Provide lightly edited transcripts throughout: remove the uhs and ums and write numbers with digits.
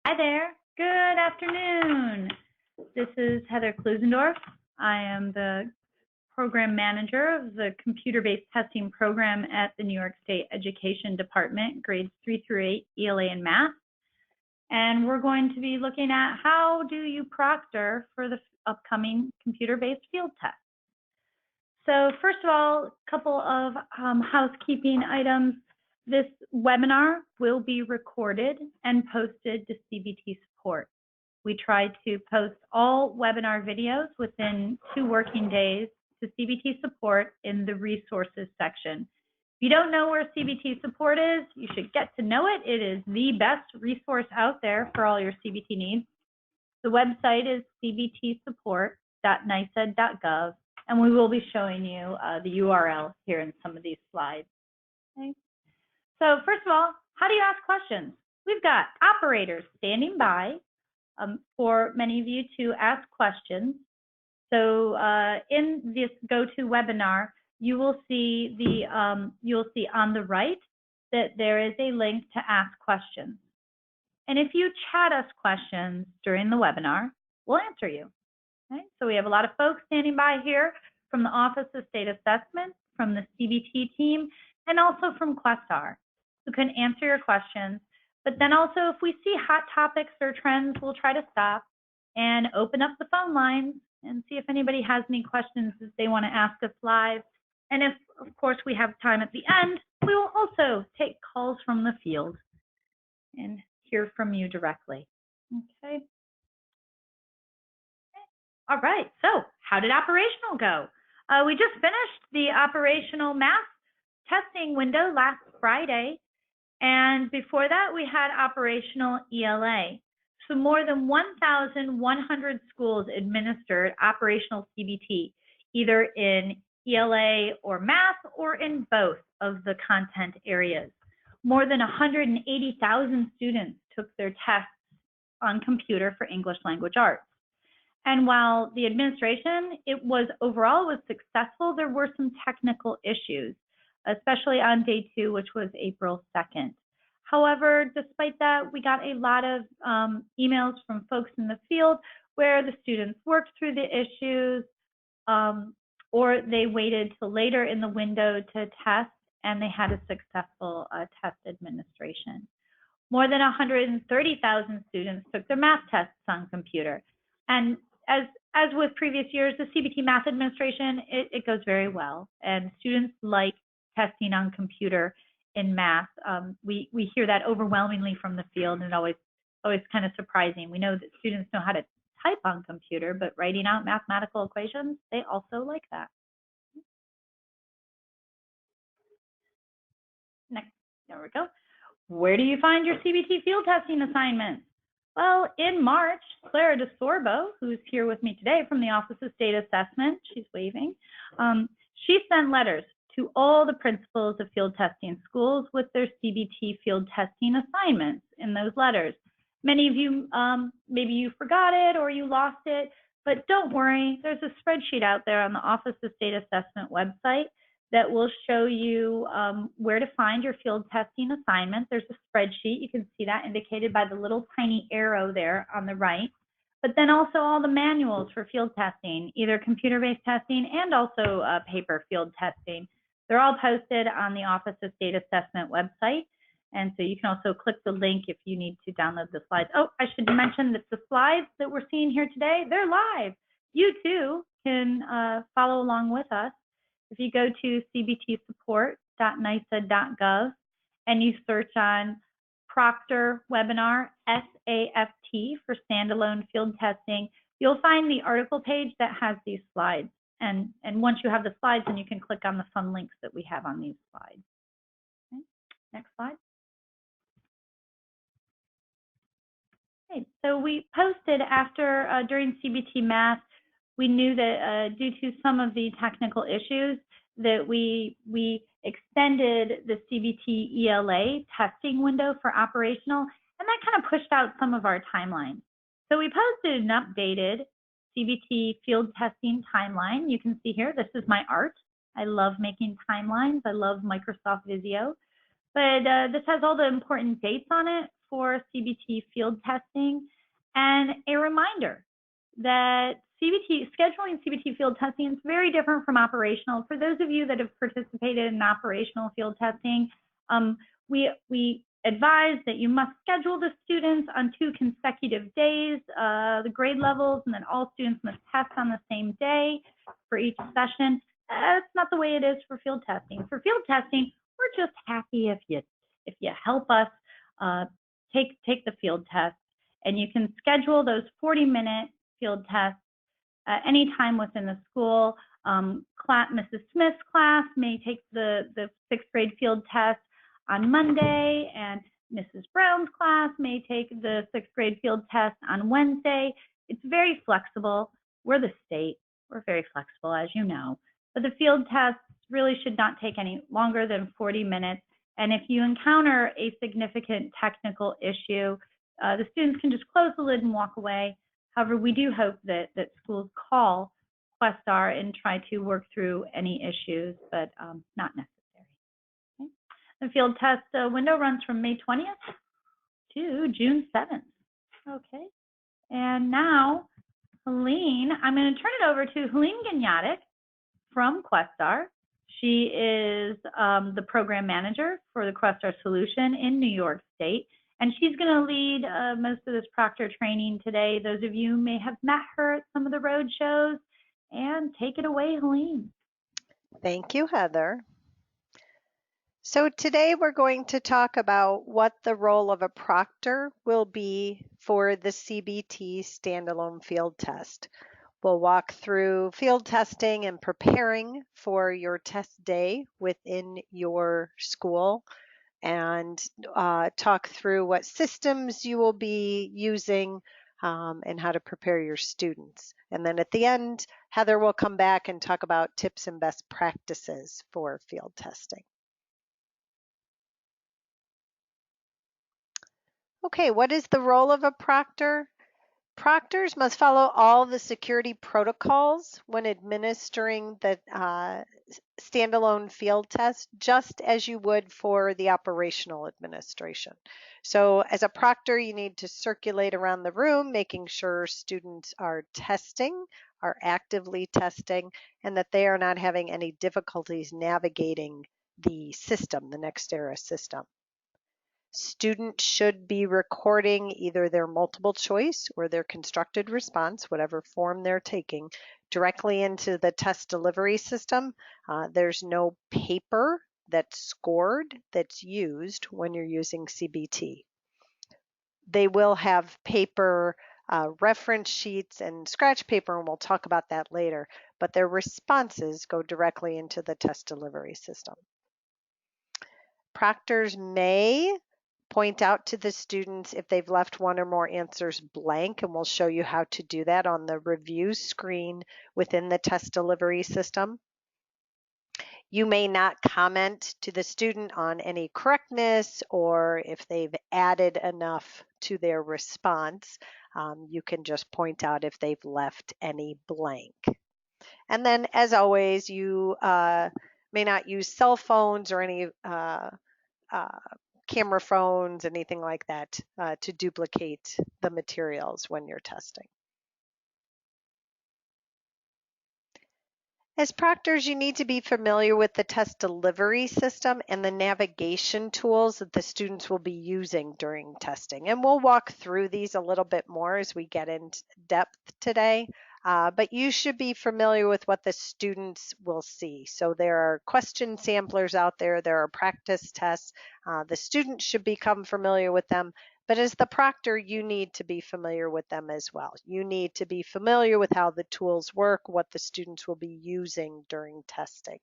Hi there. Good afternoon. This is Heather Klusendorf. I am the program manager of the computer-based testing program at the New York State Education Department, grades 3 through 8, ELA and math. And we're going to be looking at how do you proctor for the upcoming computer-based field test. So first of all, a couple of housekeeping items. This webinar will be recorded and posted to CBT support. We try to post all webinar videos within 2 working days to CBT support in the resources section. If you don't know where CBT support is, you should get to know it. It is the best resource out there for all your CBT needs. The website is cbtsupport.nysed.gov, and we will be showing you the URL here in some of these slides. Okay. So first of all, how do you ask questions? We've got operators standing by for many of you to ask questions. So in this GoToWebinar, you will see on the right that there is a link to ask questions. And if you chat us questions during the webinar, we'll answer you. Okay? So we have a lot of folks standing by here from the Office of State Assessment, from the CBT team, and also from Questar, who can answer your questions. But then also, if we see hot topics or trends, we'll try to stop and open up the phone lines and see if anybody has any questions that they want to ask us live. And if, of course, we have time at the end, we will also take calls from the field and hear from you directly. Okay. All right. So how did operational go? We just finished the operational math testing window last Friday. And before that, we had operational ELA. So more than 1,100 schools administered operational CBT, either in ELA or math or in both of the content areas. More than 180,000 students took their tests on computer for English language arts. And while the administration, overall was successful, there were some technical issues, especially on day 2, which was April 2nd. However, despite that, we got a lot of emails from folks in the field where the students worked through the issues, or they waited till later in the window to test, and they had a successful test administration. More than 130,000 students took their math tests on computer. And as with previous years, the CBT math administration, it goes very well. And students like testing on computer in math. We hear that overwhelmingly from the field, and always kind of surprising. We know that students know how to type on computer, but writing out mathematical equations, they also like that. Next, there we go. Where do you find your CBT field testing assignments? Well, in March, Clara DeSorbo, who's here with me today from the Office of State Assessment, she's waving, she sent letters to all the principals of field testing schools with their CBT field testing assignments in those letters. Many of you, maybe you forgot it or you lost it, but don't worry, there's a spreadsheet out there on the Office of State Assessment website that will show you where to find your field testing assignment. There's a spreadsheet. You can see that indicated by the little tiny arrow there on the right. But then also all the manuals for field testing, either computer-based testing and also paper field testing. They're all posted on the Office of State Assessment website. And so you can also click the link if you need to download the slides. Oh, I should mention that the slides that we're seeing here today, they're live. You too can follow along with us. If you go to cbtsupport.nysed.gov and you search on Proctor webinar SAFT for standalone field testing, you'll find the article page that has these slides. And once you have the slides, then you can click on the fun links that we have on these slides. Okay. Next slide. Okay. So we posted after, during CBT Math, we knew that due to some of the technical issues that we extended the CBT ELA testing window for operational, and that kind of pushed out some of our timelines. So we posted an updated CBT field testing timeline. You can see here, this is my art. I love making timelines. I love Microsoft Visio. But this has all the important dates on it for CBT field testing, and a reminder that scheduling CBT field testing is very different from operational. For those of you that have participated in operational field testing, we advise that you must schedule the students on 2 consecutive days, the grade levels, and then all students must test on the same day for each session. That's not the way it is for field testing. For field testing, we're just happy if you help us take the field test, and you can schedule those 40-minute field tests anytime within the school. Mrs. Smith's class may take the 6th grade field test on Monday, and Mrs. Brown's class may take the 6th grade field test on Wednesday. It's very flexible. We're the state. We're very flexible, as you know. But the field tests really should not take any longer than 40 minutes. And if you encounter a significant technical issue, the students can just close the lid and walk away. However, we do hope that schools call Questar and try to work through any issues, but not necessary. Okay. The field test window runs from May 20th to June 7th. Okay. And now, Helene, I'm going to turn it over to Helene Gagnatic from Questar. She is the program manager for the Questar solution in New York State, and she's going to lead most of this Proctor training today. Those of you may have met her at some of the road shows, and take it away, Helene. Thank you, Heather. So today we're going to talk about what the role of a proctor will be for the CBT standalone field test. We'll walk through field testing and preparing for your test day within your school, and talk through what systems you will be using and how to prepare your students. And then at the end, Heather will come back and talk about tips and best practices for field testing. Okay, what is the role of a proctor? Proctors must follow all the security protocols when administering the standalone field test, just as you would for the operational administration. So as a proctor, you need to circulate around the room, making sure students are actively testing, and that they are not having any difficulties navigating the system, the NextEra system. Students should be recording either their multiple choice or their constructed response, whatever form they're taking, directly into the test delivery system. There's no paper that's scored that's used when you're using CBT. They will have paper reference sheets and scratch paper, and we'll talk about that later, but their responses go directly into the test delivery system. Proctors may point out to the students if they've left one or more answers blank, and we'll show you how to do that on the review screen within the test delivery system. You may not comment to the student on any correctness or if they've added enough to their response. You can just point out if they've left any blank. And then, as always, you may not use cell phones or any camera phones, anything like that, to duplicate the materials when you're testing. As proctors, you need to be familiar with the test delivery system and the navigation tools that the students will be using during testing. And we'll walk through these a little bit more as we get into depth today. But you should be familiar with what the students will see. So there are question samplers out there. There are practice tests. The students should become familiar with them. But as the proctor, you need to be familiar with them as well. You need to be familiar with how the tools work, what the students will be using during testing.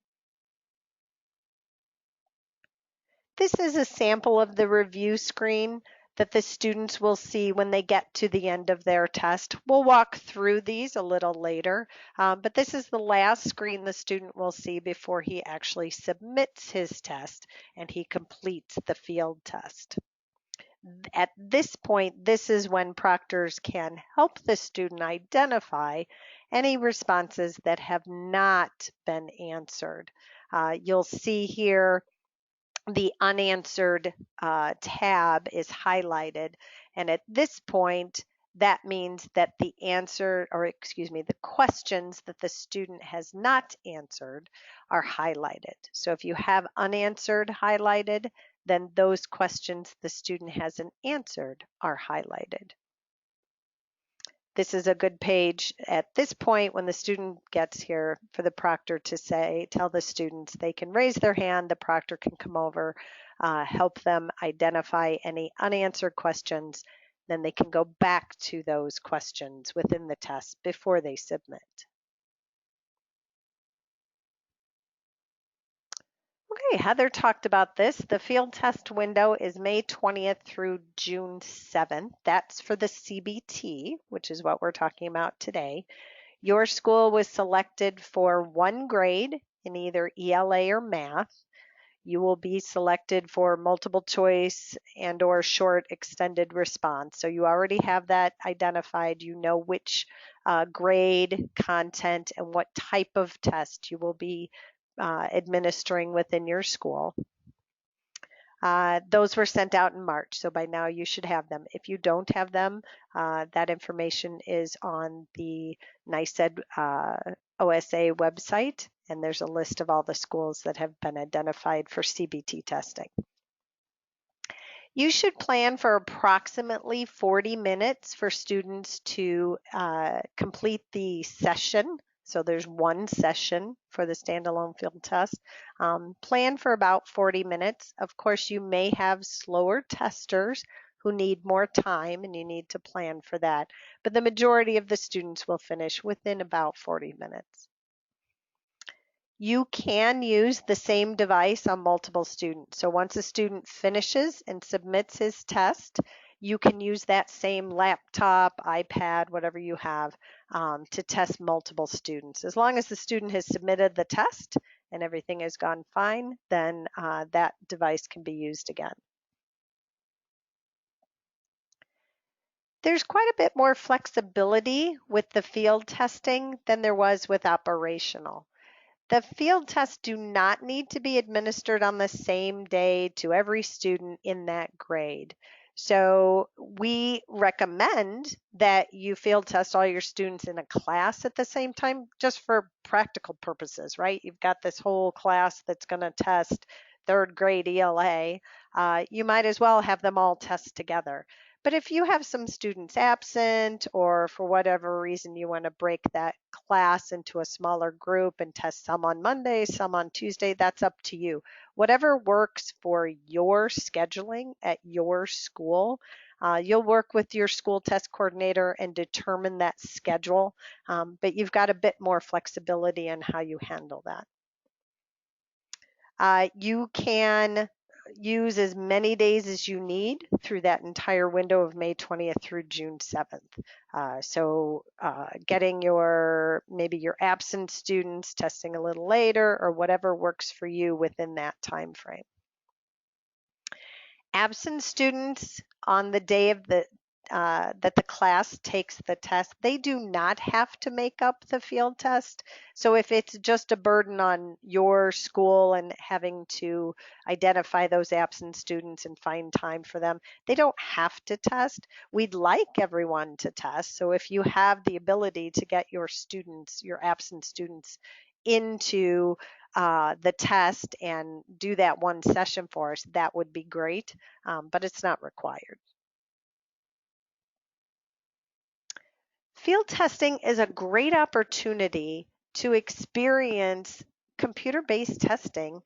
This is a sample of the review screen that the students will see when they get to the end of their test. We'll walk through these a little later, but this is the last screen the student will see before he actually submits his test and he completes the field test. At this point, this is when proctors can help the student identify any responses that have not been answered. You'll see here the unanswered tab is highlighted. And at this point, that means that the answer, or excuse me, the questions that the student has not answered are highlighted. So if you have unanswered highlighted, then those questions the student hasn't answered are highlighted. This is a good page at this point when the student gets here for the proctor to tell the students they can raise their hand, the proctor can come over, help them identify any unanswered questions, then they can go back to those questions within the test before they submit. Okay, Heather talked about this. The field test window is May 20th through June 7th. That's for the CBT, which is what we're talking about today. Your school was selected for one grade in either ELA or math. You will be selected for multiple choice and or short extended response. So you already have that identified. You know which grade, content, and what type of test you will be administering within your school. Those were sent out in March, so by now you should have them. If you don't have them, that information is on the NYS OSA website, and there's a list of all the schools that have been identified for CBT testing. You should plan for approximately 40 minutes for students to complete the session. So there's one session for the standalone field test. Plan for about 40 minutes. Of course, you may have slower testers who need more time, and you need to plan for that. But the majority of the students will finish within about 40 minutes. You can use the same device on multiple students. So once a student finishes and submits his test, you can use that same laptop, iPad, whatever you have, to test multiple students. As long as the student has submitted the test and everything has gone fine, then that device can be used again. There's quite a bit more flexibility with the field testing than there was with operational. The field tests do not need to be administered on the same day to every student in that grade. So we recommend that you field test all your students in a class at the same time, just for practical purposes, right? You've got this whole class that's going to test third grade ELA. You might as well have them all test together. But if you have some students absent, or for whatever reason you want to break that class into a smaller group and test some on Monday, some on Tuesday, that's up to you. Whatever works for your scheduling at your school, you'll work with your school test coordinator and determine that schedule, but you've got a bit more flexibility in how you handle that. You can use as many days as you need through that entire window of May 20th through June 7th. So getting maybe your absent students testing a little later, or whatever works for you within that time frame. Absent students on the day of that the class takes the test, they do not have to make up the field test. So if it's just a burden on your school and having to identify those absent students and find time for them, they don't have to test. We'd like everyone to test. So if you have the ability to get your students, your absent students, into the test and do that one session for us, that would be great, but it's not required. Field testing is a great opportunity to experience computer-based testing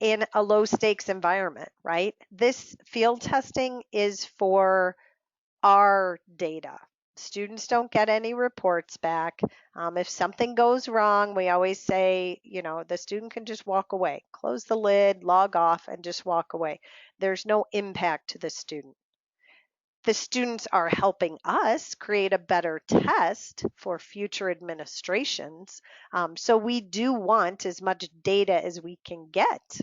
in a low-stakes environment, right? This field testing is for our data. Students don't get any reports back. If something goes wrong, we always say, the student can just walk away, close the lid, log off, and just walk away. There's no impact to the student. The students are helping us create a better test for future administrations. So we do want as much data as we can get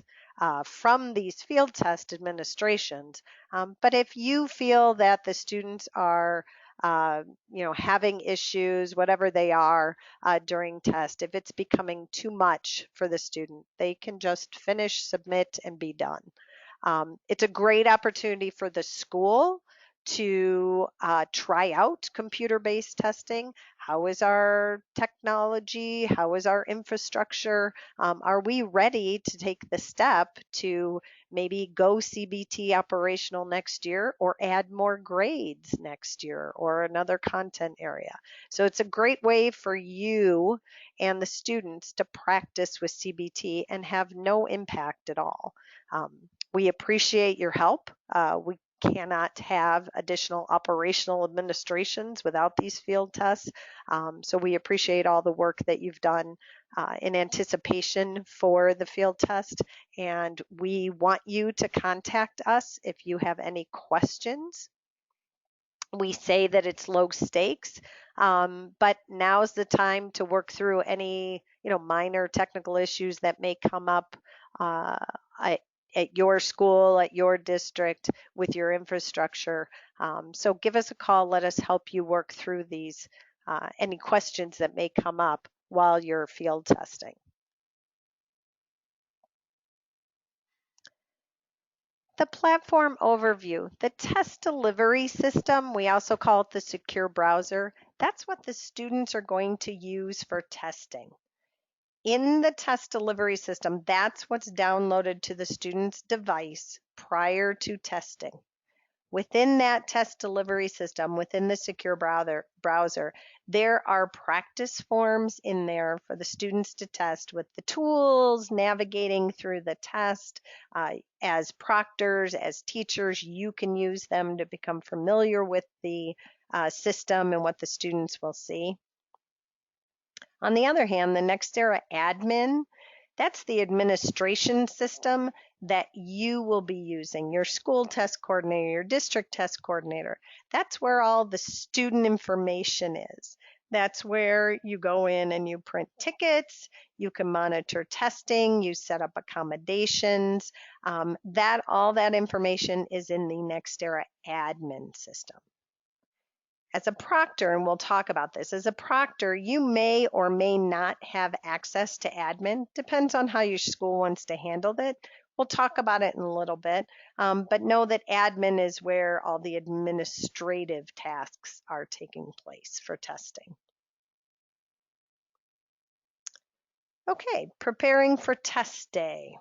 from these field test administrations. But if you feel that the students are having issues, whatever they are during test, if it's becoming too much for the student, they can just finish, submit, and be done. It's a great opportunity for the school to try out computer-based testing. How is our technology? How is our infrastructure? Are we ready to take the step to maybe go CBT operational next year or add more grades next year or another content area? So it's a great way for you and the students to practice with CBT and have no impact at all. We appreciate your help. We cannot have additional operational administrations without these field tests. So we appreciate all the work that you've done in anticipation for the field test. And we want you to contact us if you have any questions. We say that it's low stakes, but now's the time to work through any minor technical issues that may come up at your school, at your district, with your infrastructure. So give us a call. Let us help you work through these, any questions that may come up while you're field testing. The platform overview, the test delivery system, we also call it the secure browser. That's what the students are going to use for testing. In the test delivery system, that's what's downloaded to the student's device prior to testing. Within that test delivery system, within the secure browser, there are practice forms in there for the students to test with the tools, navigating through the test. As proctors, as teachers, you can use them to become familiar with the system and what the students will see. On the other hand, the NextEra admin, that's the administration system that you will be using, your school test coordinator, your district test coordinator. That's where all the student information is. That's where you go in and you print tickets, you can monitor testing, you set up accommodations. All that information is in the NextEra admin system. As a proctor, and we'll talk about this, as a proctor, you may or may not have access to admin. Depends on how your school wants to handle it. We'll talk about it in a little bit, but know that admin is where all the administrative tasks are taking place for testing. Okay, preparing for test day.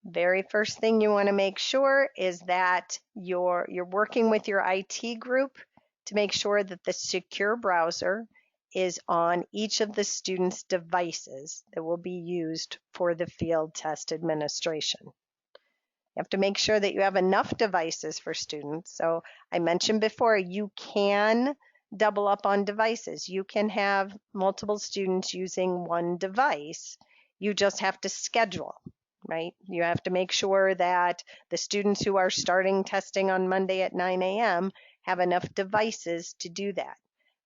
Very first thing you want to make sure is that you're working with your IT group to make sure that the secure browser is on each of the students' devices that will be used for the field test administration. You have to make sure that you have enough devices for students. So I mentioned before, you can double up on devices. You can have multiple students using one device. You just have to schedule. Right? You have to make sure that the students who are starting testing on Monday at 9 a.m. have enough devices to do that.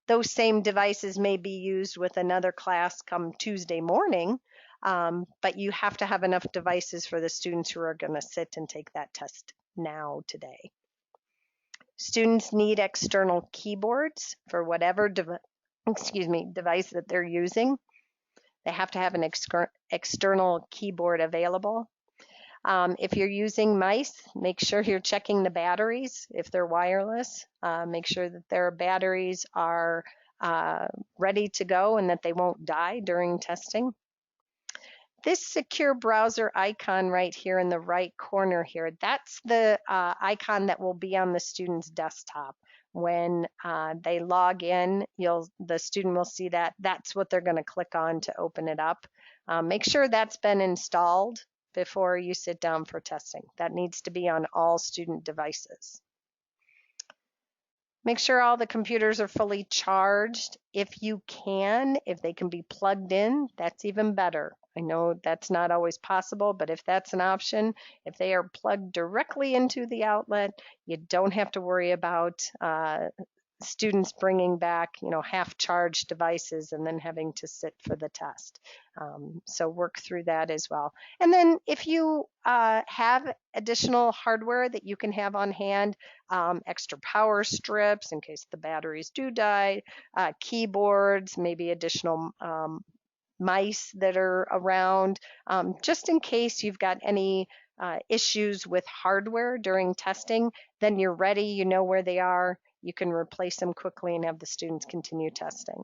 Those same devices may be used with another class come Tuesday morning, but you have to have enough devices for the students who are going to sit and take that test today. Students need external keyboards for whatever device that they're using. They have to have an external keyboard available. If you're using mice, make sure you're checking the batteries. If they're wireless, make sure that their batteries are ready to go and that they won't die during testing. This secure browser icon right here in the right corner here, that's the icon that will be on the student's desktop. When they log in, the student will see that. That's what they're going to click on to open it up. Make sure that's been installed before you sit down for testing. That needs to be on all student devices. Make sure all the computers are fully charged. If they can be plugged in, that's even better. I know that's not always possible, but if that's an option, if they are plugged directly into the outlet, you don't have to worry about students bringing back, half-charged devices and then having to sit for the test. So work through that as well. And then if you have additional hardware that you can have on hand, extra power strips in case the batteries do die, keyboards, maybe additional mice that are around, just in case you've got any issues with hardware during testing, then you're ready, you know where they are, you can replace them quickly and have the students continue testing.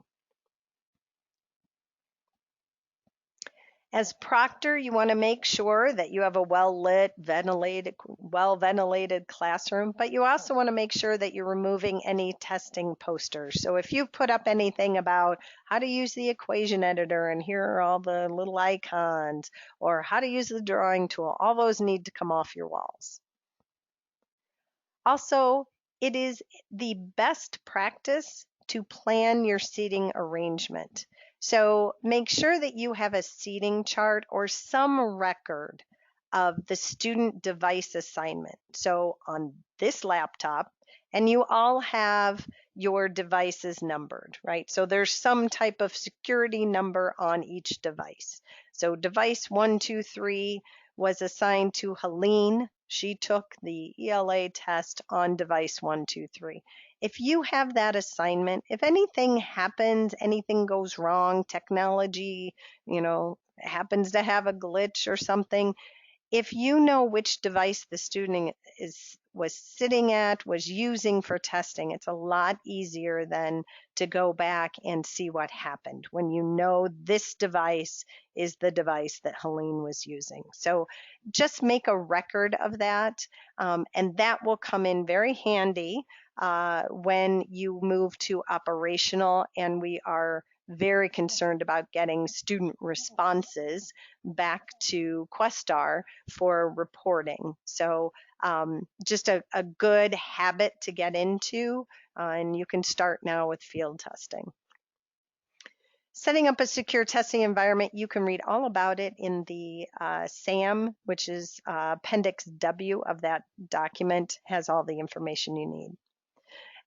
As proctor, you want to make sure that you have a well-lit, well-ventilated classroom, but you also want to make sure that you're removing any testing posters. So if you put up anything about how to use the equation editor and here are all the little icons, or how to use the drawing tool, all those need to come off your walls. Also, it is the best practice to plan your seating arrangement. So make sure that you have a seating chart or some record of the student device assignment. So on this laptop, and you all have your devices numbered, right? So there's some type of security number on each device. So device 123 was assigned to Helene. She took the ELA test on device 123. If you have that assignment, if anything happens, anything goes wrong, technology, happens to have a glitch or something, if you know which device the student was sitting at, was using for testing, it's a lot easier than to go back and see what happened when you know this device is the device that Helene was using. So just make a record of that, and that will come in very handy when you move to operational, and we are very concerned about getting student responses back to Questar for reporting. So just a good habit to get into, and you can start now with field testing. Setting up a secure testing environment, you can read all about it in the SAM, which is Appendix W of that document, has all the information you need.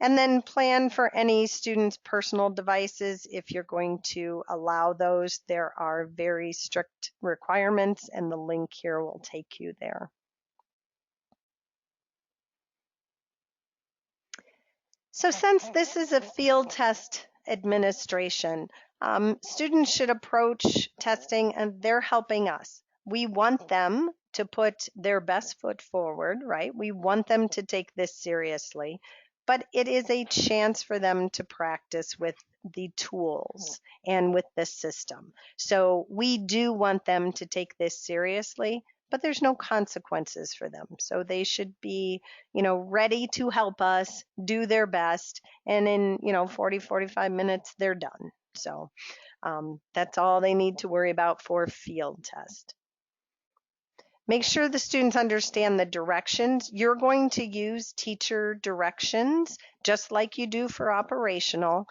And then plan for any student's personal devices. If you're going to allow those, there are very strict requirements, and the link here will take you there. So since this is a field test administration, students should approach testing, and they're helping us. We want them to put their best foot forward, right? We want them to take this seriously. But it is a chance for them to practice with the tools and with the system. So we do want them to take this seriously, but there's no consequences for them. So they should be, ready to help us do their best. And in, 40, 45 minutes, they're done. So that's all they need to worry about for field test. Make sure the students understand the directions. You're going to use teacher directions just like you do for operational.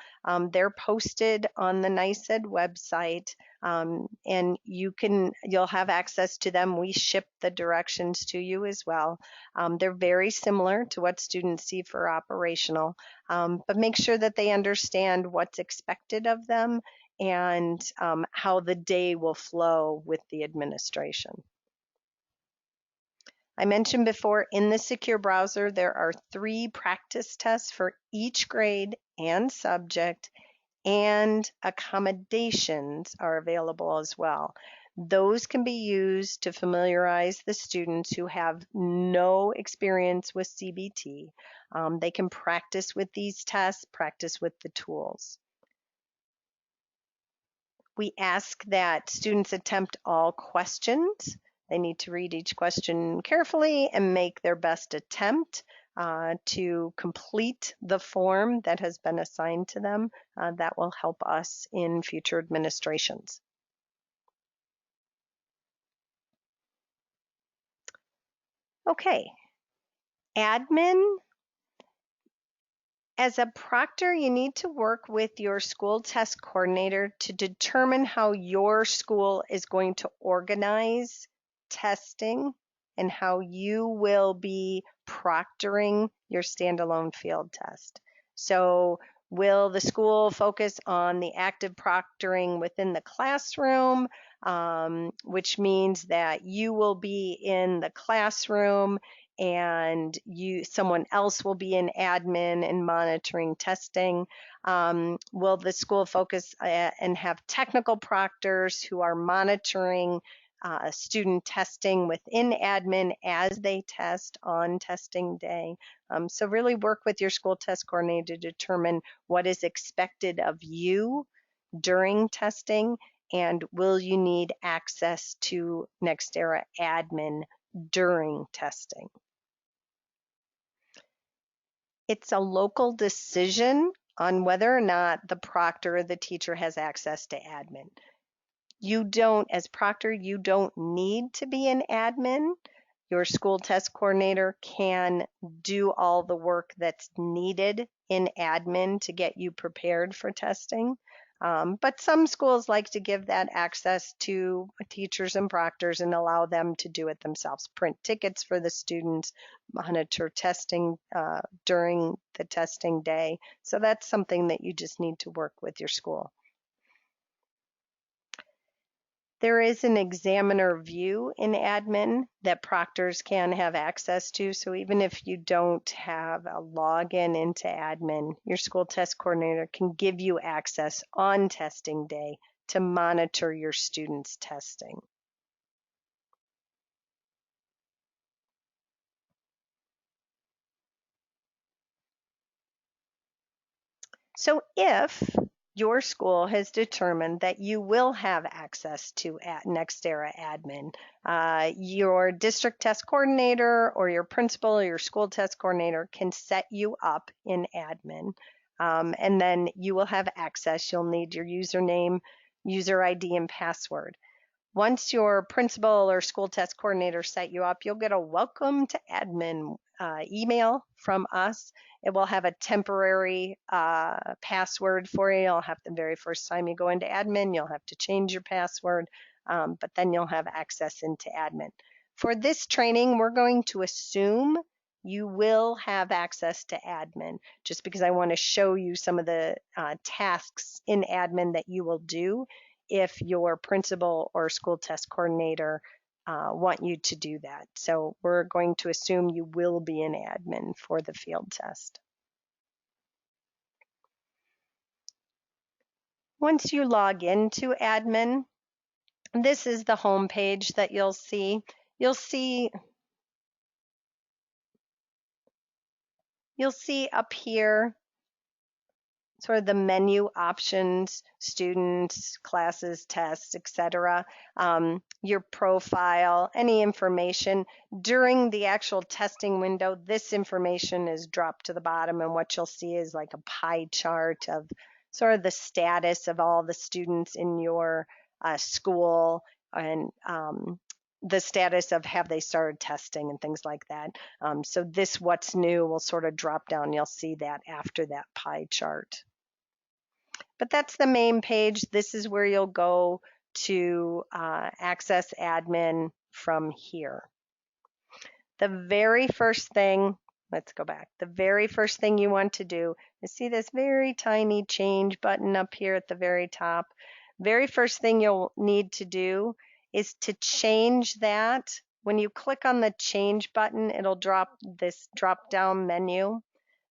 They're posted on the NYS website, and you'll have access to them. We ship the directions to you as well. They're very similar to what students see for operational, but make sure that they understand what's expected of them and how the day will flow with the administration. I mentioned before, in the secure browser, there are 3 practice tests for each grade and subject, and accommodations are available as well. Those can be used to familiarize the students who have no experience with CBT. They can practice with these tests, practice with the tools. We ask that students attempt all questions. They need to read each question carefully and make their best attempt to complete the form that has been assigned to them. That will help us in future administrations. Okay, admin. As a proctor, you need to work with your school test coordinator to determine how your school is going to organize testing and how you will be proctoring your standalone field test. So will the school focus on the active proctoring within the classroom, which means that you will be in the classroom and someone else will be in admin and monitoring testing? Will the school focus and have technical proctors who are monitoring student testing within admin as they test on testing day. So really work with your school test coordinator to determine what is expected of you during testing, and will you need access to NextEra admin during testing. It's a local decision on whether or not the proctor or the teacher has access to admin. You don't, as proctor, you don't need to be an admin. Your school test coordinator can do all the work that's needed in admin to get you prepared for testing. But some schools like to give that access to teachers and proctors and allow them to do it themselves. Print tickets for the students, monitor testing during the testing day. So that's something that you just need to work with your school. There is an examiner view in admin that proctors can have access to. So even if you don't have a login into admin, your school test coordinator can give you access on testing day to monitor your students' testing. So if your school has determined that you will have access to NextEra admin, your district test coordinator or your principal or your school test coordinator can set you up in admin, and then you will have access. You'll need your username, user ID, and password. Once your principal or school test coordinator set you up, you'll get a welcome to admin email from us. It will have a temporary password for you. You'll have the very first time you go into admin, you'll have to change your password, but then you'll have access into admin. For this training, we're going to assume you will have access to admin, just because I want to show you some of the tasks in admin that you will do if your principal or school test coordinator want you to do that. So we're going to assume you will be an admin for the field test. Once you log into admin, this is the home page that you'll see. You'll see up here sort of the menu options, students, classes, tests, etc. Your profile, any information. During the actual testing window, this information is dropped to the bottom, and what you'll see is like a pie chart of sort of the status of all the students in your school, and the status of have they started testing and things like that. So this what's new will sort of drop down. You'll see that after that pie chart. But that's the main page. This is where you'll go to access admin from here. The very first thing, let's go back. The very first thing you want to do is see this very tiny change button up here at the very top. Very first thing you'll need to do is to change that. When you click on the change button, it'll drop this drop down menu.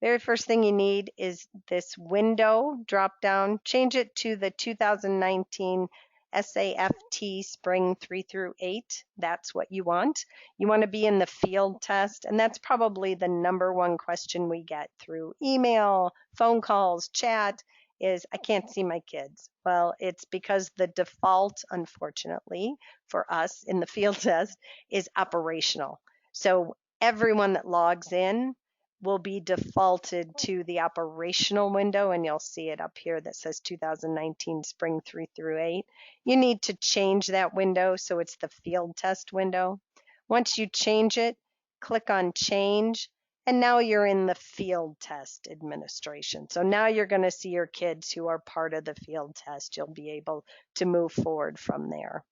Very first thing you need is this window drop down. Change it to the 2019 SAFT Spring 3 through 8. That's what you want. You want to be in the field test, and that's probably the #1 question we get through email, phone calls, chat, is I can't see my kids. Well, it's because the default, unfortunately, for us in the field test is operational. So everyone that logs in will be defaulted to the operational window, and you'll see it up here that says 2019 Spring 3 through 8. You need to change that window so it's the field test window. Once you change it, click on change, and now you're in the field test administration. So now you're going to see your kids who are part of the field test. You'll be able to move forward from there.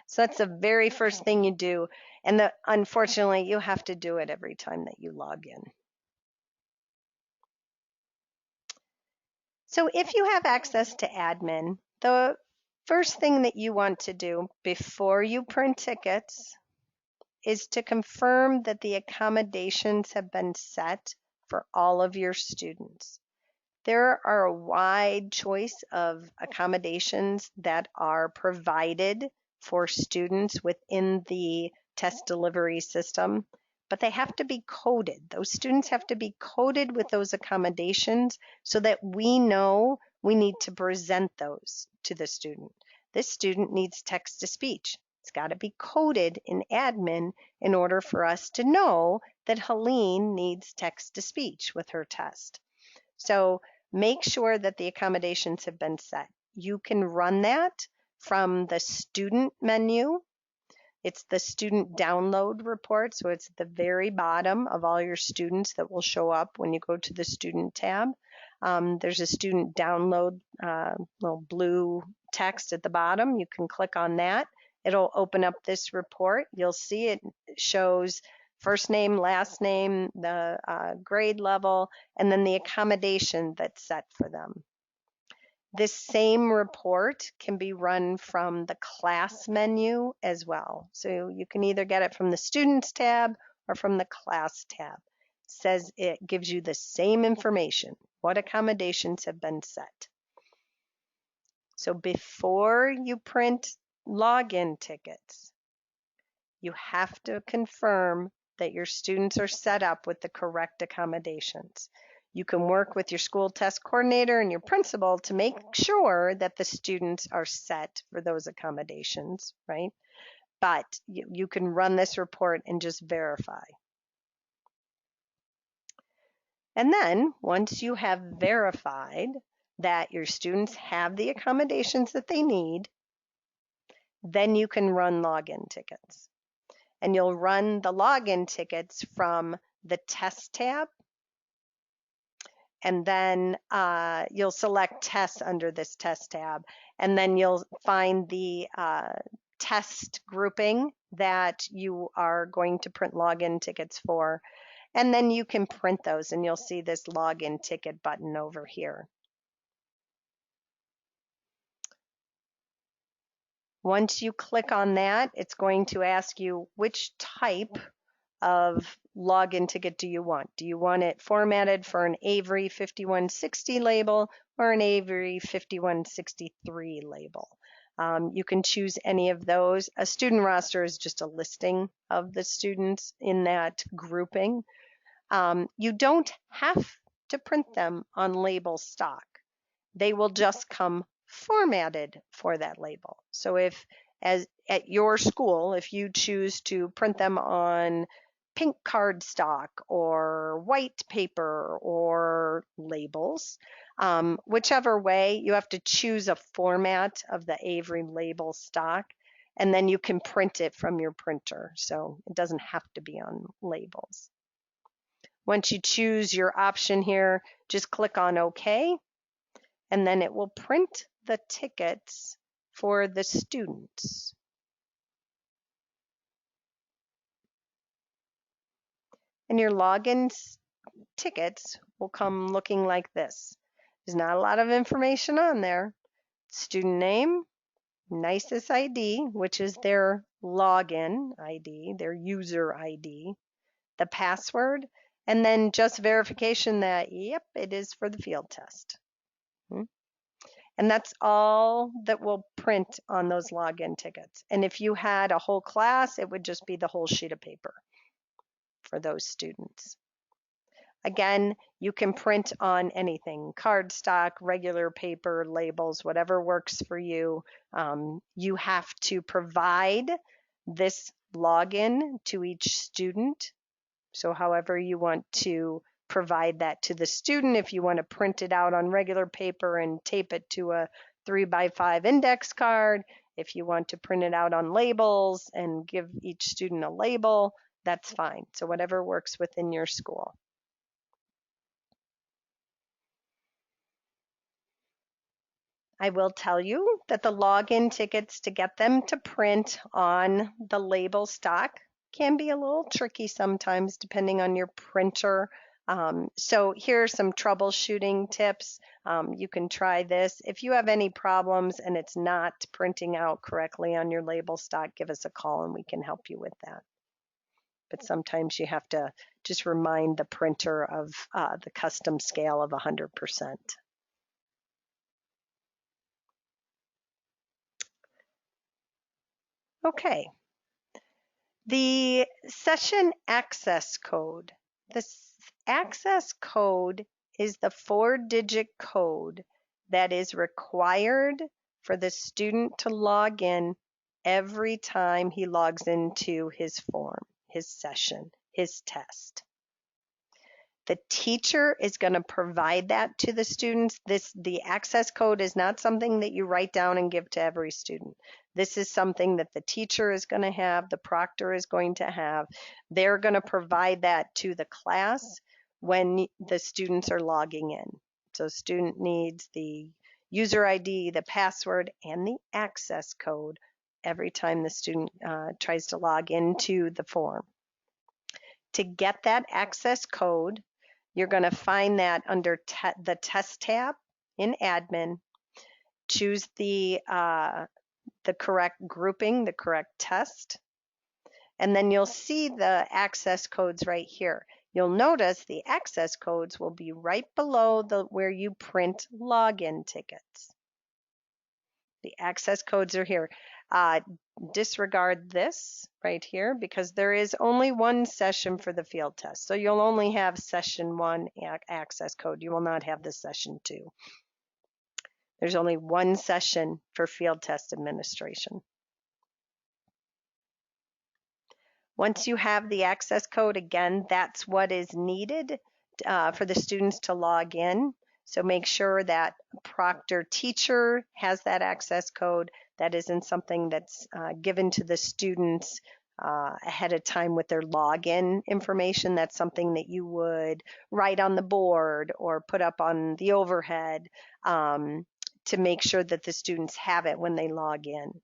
So that's the very first thing you do, and unfortunately you have to do it every time that you log in. So if you have access to admin, the first thing that you want to do before you print tickets is to confirm that the accommodations have been set for all of your students. There are a wide choice of accommodations that are provided for students within the test delivery system, but they have to be coded. Those students have to be coded with those accommodations so that we know we need to present those to the student. This student needs text to speech. It's got to be coded in admin in order for us to know that Helene needs text to speech with her test. So make sure that the accommodations have been set. You can run that from the student menu. It's the student download report, so it's at the very bottom of all your students that will show up when you go to the student tab. There's a student download little blue text at the bottom. You can click on that. It'll open up this report. You'll see it shows first name, last name, the grade level, and then the accommodation that's set for them. This same report can be run from the class menu as well. So you can either get it from the students tab or from the class tab. It says it gives you the same information, what accommodations have been set. So before you print login tickets, you have to confirm that your students are set up with the correct accommodations. You can work with your school test coordinator and your principal to make sure that the students are set for those accommodations, right? But you can run this report and just verify. And then once you have verified that your students have the accommodations that they need, then you can run login tickets. And you'll run the login tickets from the test tab. And then you'll select tests under this test tab. And then you'll find the test grouping that you are going to print login tickets for. And then you can print those, and you'll see this login ticket button over here. Once you click on that, it's going to ask you which type of login ticket do you want? Do you want it formatted for an Avery 5160 label or an Avery 5163 label? You can choose any of those. A student roster is just a listing of the students in that grouping. You don't have to print them on label stock. They will just come formatted for that label. So if, as at your school, if you choose to print them on pink cardstock or white paper or labels, whichever way, you have to choose a format of the Avery label stock, and then you can print it from your printer. So it doesn't have to be on labels. Once you choose your option here, just click on OK, and then it will print the tickets for the students. And your login tickets will come looking like this. There's not a lot of information on there. Student name, NYS ID, which is their login ID, their user ID, the password, and then just verification that, yep, it is for the field test. And that's all that will print on those login tickets. And if you had a whole class, it would just be the whole sheet of paper for those students. Again, you can print on anything, cardstock, regular paper, labels, whatever works for you. You have to provide this login to each student. So however you want to provide that to the student, if you want to print it out on regular paper and tape it to a 3x5 index card, if you want to print it out on labels and give each student a label, that's fine. So whatever works within your school. I will tell you that the login tickets, to get them to print on the label stock, can be a little tricky sometimes depending on your printer. So here are some troubleshooting tips. You can try this. If you have any problems and it's not printing out correctly on your label stock, give us a call and we can help you with that. But sometimes you have to just remind the printer of the custom scale of 100%. Okay. The session access code. This access code is the 4-digit code that is required for the student to log in every time he logs into his form, his session, his test. The teacher is going to provide that to the students. The access code is not something that you write down and give to every student. This is something that the teacher is going to have, the proctor is going to have. They're going to provide that to the class when the students are logging in. So student needs the user ID, the password, and the access code every time the student tries to log into the form. To get that access code, you're going to find that under the Test tab in Admin. Choose the correct grouping, the correct test, and then you'll see the access codes right here. You'll notice the access codes will be right below where you print login tickets. The access codes are here. Disregard this right here because there is only one session for the field test. So you'll only have session 1 access code. You will not have the session 2. There's only one session for field test administration. Once you have the access code, again, that's what is needed for the students to log in. So make sure that proctor teacher has that access code. That isn't something that's given to the students ahead of time with their login information. That's something that you would write on the board or put up on the overhead to make sure that the students have it when they log in.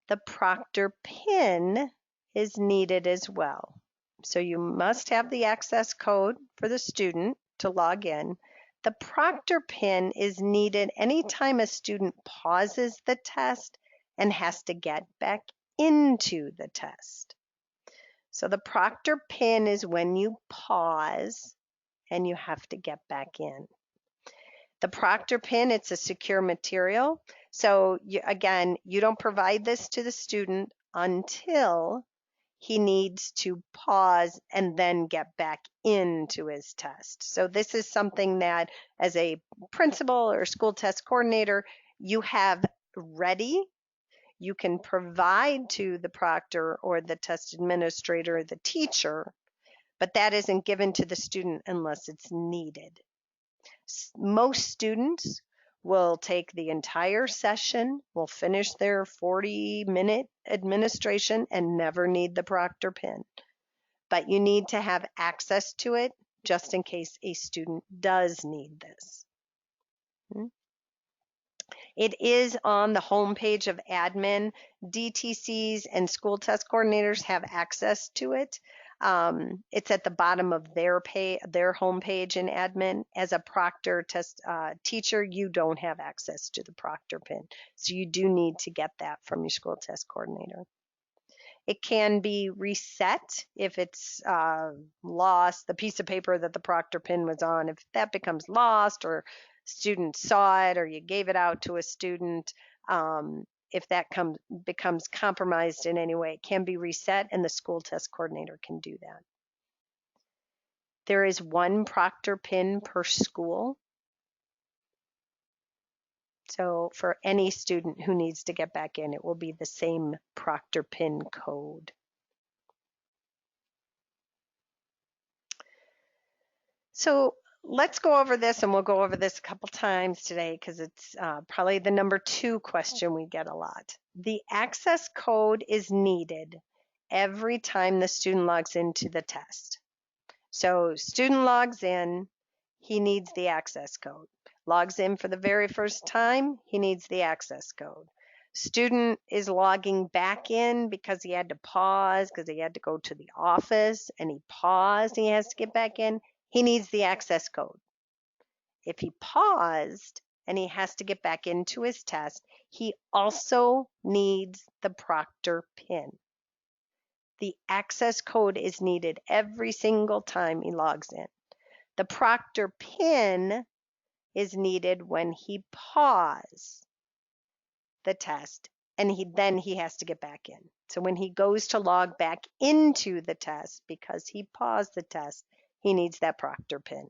The proctor PIN is needed as well. So you must have the access code for the student to log in. The proctor PIN is needed anytime a student pauses the test and has to get back into the test. So the proctor PIN is when you pause and you have to get back in. The proctor PIN, it's a secure material. So again, you don't provide this to the student until he needs to pause and then get back into his test. So this is something that as a principal or school test coordinator, you have ready. You can provide to the proctor or the test administrator or the teacher, but that isn't given to the student unless it's needed. Most students will take the entire session, will finish their 40-minute administration and never need the proctor PIN. But you need to have access to it just in case a student does need this. It is on the home page of admin. DTCs and school test coordinators have access to it. It's at the bottom of their home page in admin. As a proctor test teacher, you don't have access to the proctor PIN. So you do need to get that from your school test coordinator. It can be reset if it's lost, the piece of paper that the proctor PIN was on. If that becomes lost or student saw it or you gave it out to a student, if that becomes compromised in any way, it can be reset and the school test coordinator can do that. There is one proctor PIN per school. So for any student who needs to get back in, it will be the same proctor PIN code. So let's go over this, and we'll go over this a couple times today because it's probably the number 2 question we get a lot. The access code is needed every time the student logs into the test. So student logs in, he needs the access code. Logs in for the very first time, he needs the access code. Student is logging back in because he had to pause, because he had to go to the office, and he paused, and he has to get back in. He needs the access code. If he paused and he has to get back into his test, he also needs the proctor PIN. The access code is needed every single time he logs in. The proctor PIN is needed when he pauses the test, and then he has to get back in. So when he goes to log back into the test, because he paused the test, he needs that Proctor PIN.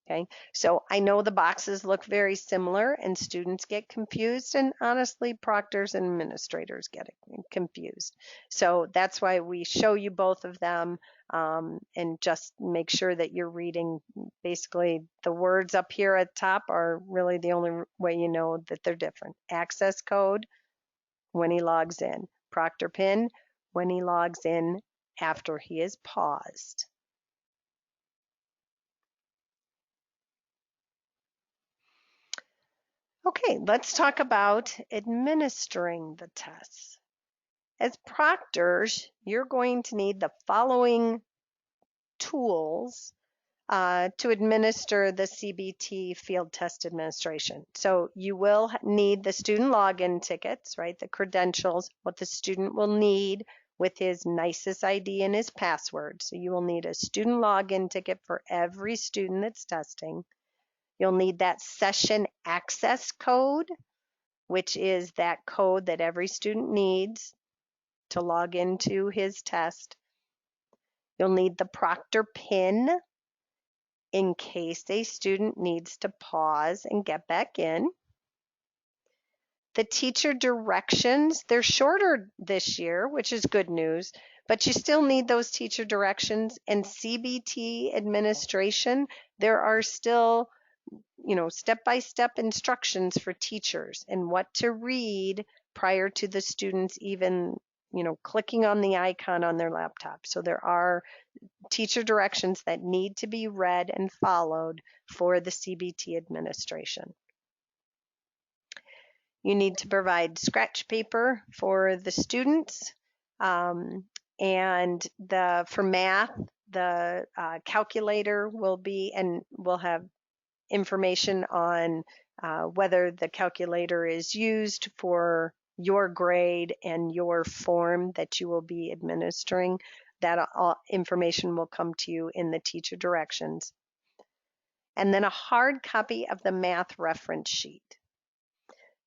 Okay, so I know the boxes look very similar and students get confused, and honestly, proctors and administrators get confused. So that's why we show you both of them, and just make sure that you're reading. Basically, the words up here at top are really the only way you know that they're different. Access code when he logs in, Proctor PIN when he logs in after he is paused. Okay, let's talk about administering the tests. As proctors, you're going to need the following tools to administer the CBT field test administration. So you will need the student login tickets, right? The credentials, what the student will need with his NYS ID and his password. So you will need a student login ticket for every student that's testing. You'll need that session access code, which is that code that every student needs to log into his test. You'll need the Proctor PIN in case a student needs to pause and get back in. The teacher directions, they're shorter this year, which is good news, but you still need those teacher directions. And CBT administration, there are still step-by-step instructions for teachers and what to read prior to the students even, clicking on the icon on their laptop. So there are teacher directions that need to be read and followed for the CBT administration. You need to provide scratch paper for the students, and for math, the calculator will have information on whether the calculator is used for your grade and your form that you will be administering. That information will come to you in the teacher directions. And then a hard copy of the math reference sheet.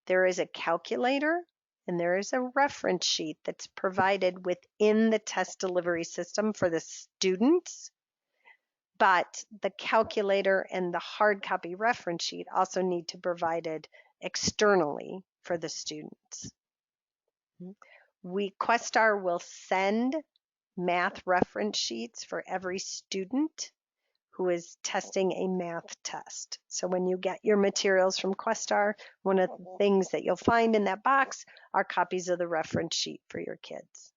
There is a calculator and there is a reference sheet that's provided within the test delivery system for the students. But the calculator and the hard copy reference sheet also need to be provided externally for the students. Questar will send math reference sheets for every student who is testing a math test. So when you get your materials from Questar, one of the things that you'll find in that box are copies of the reference sheet for your kids.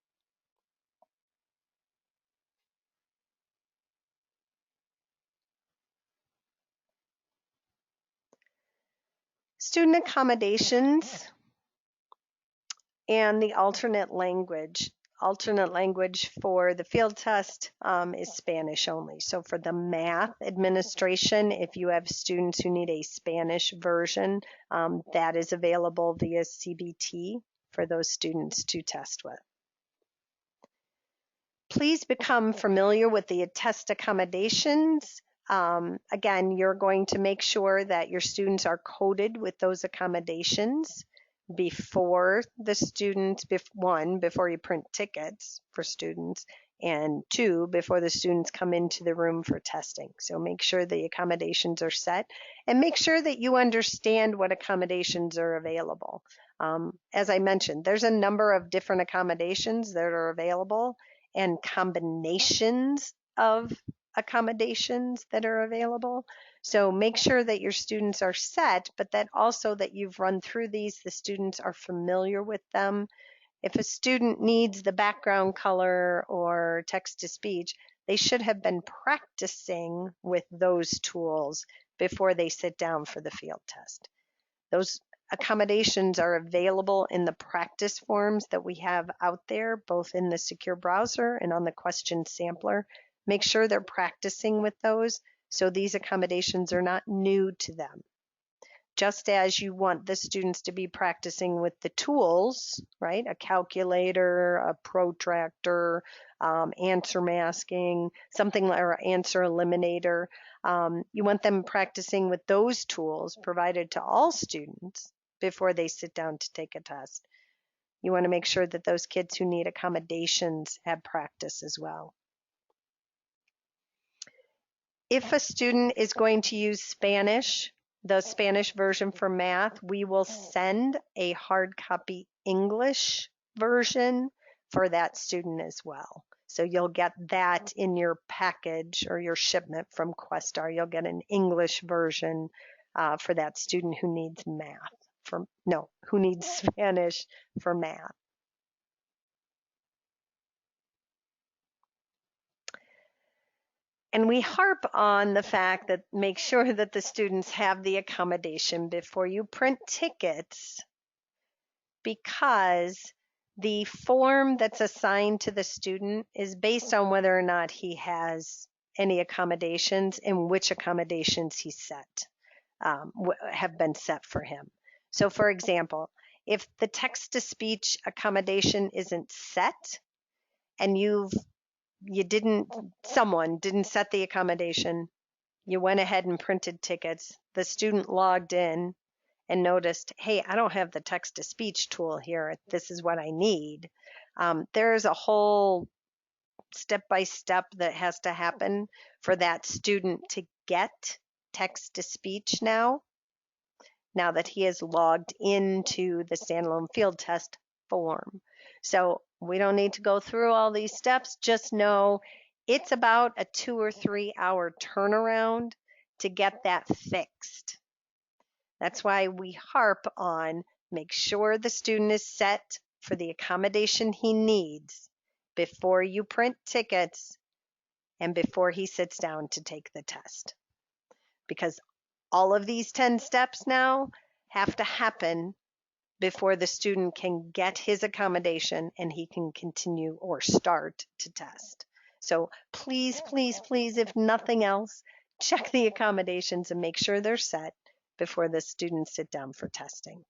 Student accommodations and the alternate language. Alternate language for the field test is Spanish only. So for the math administration, if you have students who need a Spanish version, that is available via CBT for those students to test with. Please become familiar with the test accommodations. Again, you're going to make sure that your students are coded with those accommodations before the students, before you print tickets for students, and 2, before the students come into the room for testing. So make sure the accommodations are set and make sure that you understand what accommodations are available. As I mentioned, there's a number of different accommodations that are available and combinations of accommodations that are available. So make sure that your students are set, but that also that you've run through these, the students are familiar with them. If a student needs the background color or text to speech, they should have been practicing with those tools before they sit down for the field test. Those accommodations are available in the practice forms that we have out there, both in the secure browser and on the question sampler. Make sure they're practicing with those so these accommodations are not new to them. just as you want the students to be practicing with the tools, right? A calculator, a protractor, answer masking, something or answer eliminator. You want them practicing with those tools provided to all students before they sit down to take a test. You want to make sure that those kids who need accommodations have practice as well. If a student is going to use Spanish, the Spanish version for math, we will send a hard copy English version for that student as well. So you'll get that in your package or your shipment from Questar. You'll get an English version for that student who needs who needs Spanish for math. And we harp on the fact that make sure that the students have the accommodation before you print tickets, because the form that's assigned to the student is based on whether or not he has any accommodations and which accommodations he have been set for him. So for example, if the text-to-speech accommodation isn't set and someone didn't set the accommodation, you went ahead and printed tickets, the student logged in and noticed, hey, I don't have the text-to-speech tool here, this is what I need. There's a whole step-by-step that has to happen for that student to get text-to-speech now that he is logged into the standalone field test form. So we don't need to go through all these steps. Just know it's about a 2 or 3 hour turnaround to get that fixed. That's why we harp on make sure the student is set for the accommodation he needs before you print tickets and before he sits down to take the test. Because all of these 10 steps now have to happen before the student can get his accommodation and he can continue or start to test. So please, please, please, if nothing else, check the accommodations and make sure they're set before the students sit down for testing.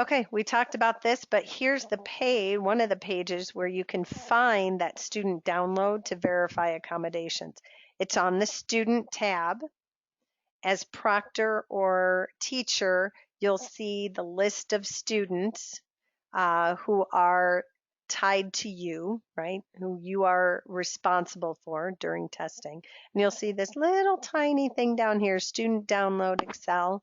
Okay, we talked about this, but here's the page, one of the pages where you can find that student download to verify accommodations. It's on the student tab. As proctor or teacher, you'll see the list of students who are tied to you, right? Who you are responsible for during testing. And you'll see this little tiny thing down here, student download Excel.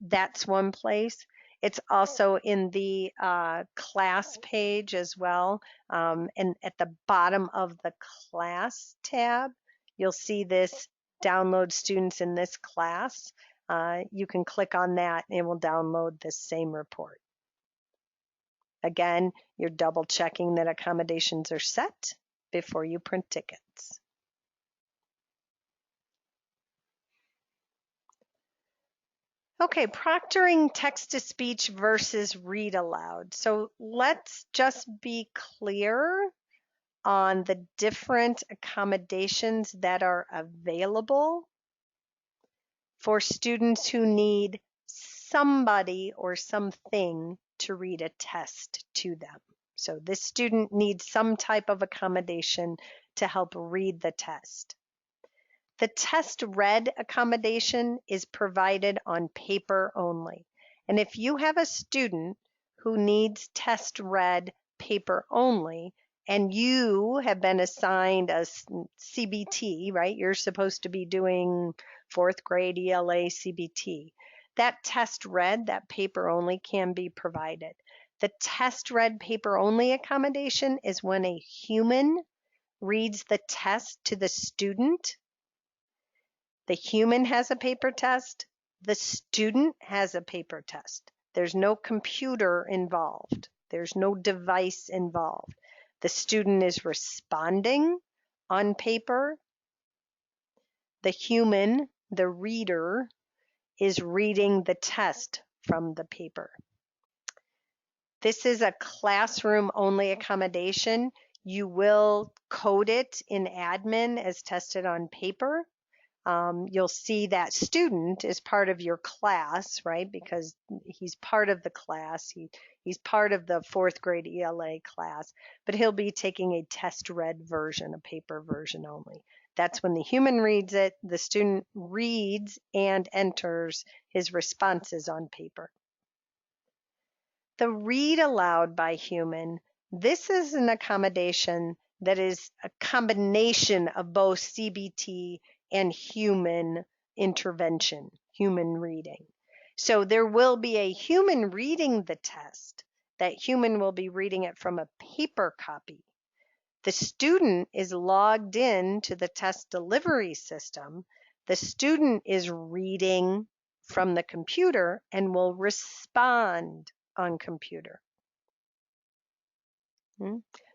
That's one place. It's also in the class page as well. And at the bottom of the class tab, you'll see this download students in this class. You can click on that and it will download this same report. Again, you're double checking that accommodations are set before you print tickets. Okay, proctoring text-to-speech versus read aloud. So let's just be clear on the different accommodations that are available for students who need somebody or something to read a test to them. So this student needs some type of accommodation to help read the test. The test read accommodation is provided on paper only. And if you have a student who needs test read paper only, and you have been assigned a CBT, right? You're supposed to be doing 4th grade ELA CBT. That test read, that paper only, can be provided. The test read paper only accommodation is when a human reads the test to the student. The human has a paper test. The student has a paper test. There's no computer involved. There's no device involved. The student is responding on paper. The human, the reader, is reading the test from the paper. This is a classroom only accommodation. You will code it in admin as tested on paper. You'll see that student is part of your class, right? Because he's part of the class. He's part of the 4th grade ELA class, but he'll be taking a test read version, a paper version only. That's when the human reads it, the student reads and enters his responses on paper. The read aloud by human, this is an accommodation that is a combination of both CBT and human intervention, human reading. So there will be a human reading the test. That human will be reading it from a paper copy. The student is logged in to the test delivery system. The student is reading from the computer and will respond on computer.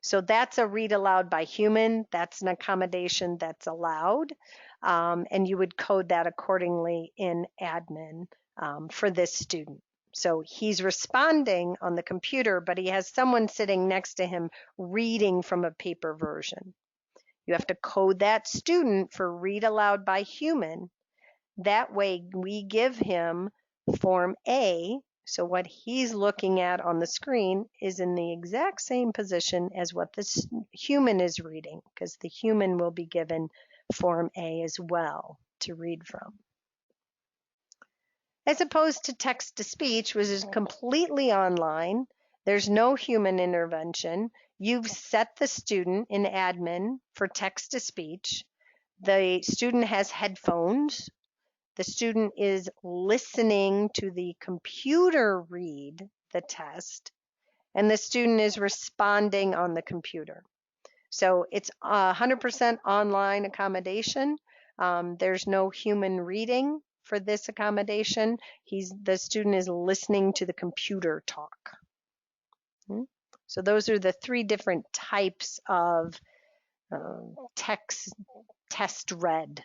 So that's a read aloud by human. That's an accommodation that's allowed. And you would code that accordingly in admin for this student. So he's responding on the computer, but he has someone sitting next to him reading from a paper version. You have to code that student for read aloud by human. That way we give him form A. So what he's looking at on the screen is in the exact same position as what this human is reading, because the human will be given form A as well to read from. As opposed to text to speech, which is completely online, there's no human intervention. You've set the student in admin for text to speech. The student has headphones. The student is listening to the computer read the test, and the student is responding on the computer. So it's 100% online accommodation. There's no human reading for this accommodation. The student is listening to the computer talk. So those are the 3 different types of text test read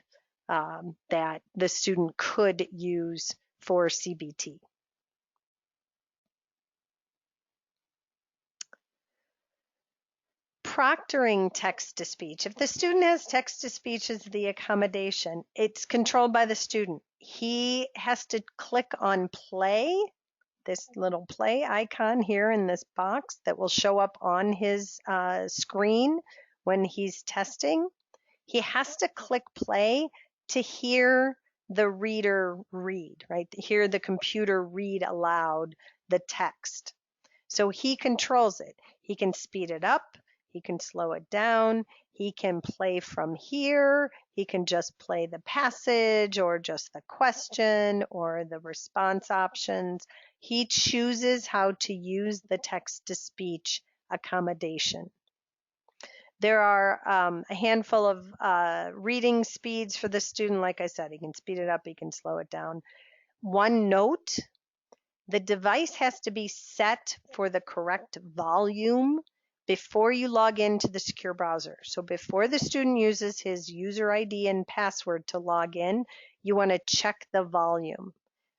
that the student could use for CBT. Proctoring text to speech. If the student has text to speech as the accommodation, it's controlled by the student. He has to click on play, this little play icon here in this box that will show up on his screen when he's testing. He has to click play to hear the reader read, right? To hear the computer read aloud the text. So he controls it. He can speed it up. He can slow it down. He can play from here. He can just play the passage or just the question or the response options. He chooses how to use the text-to-speech accommodation. There are a handful of reading speeds for the student. Like I said, he can speed it up, he can slow it down. One note, the device has to be set for the correct volume before you log into the secure browser. So before the student uses his user ID and password to log in, you want to check the volume,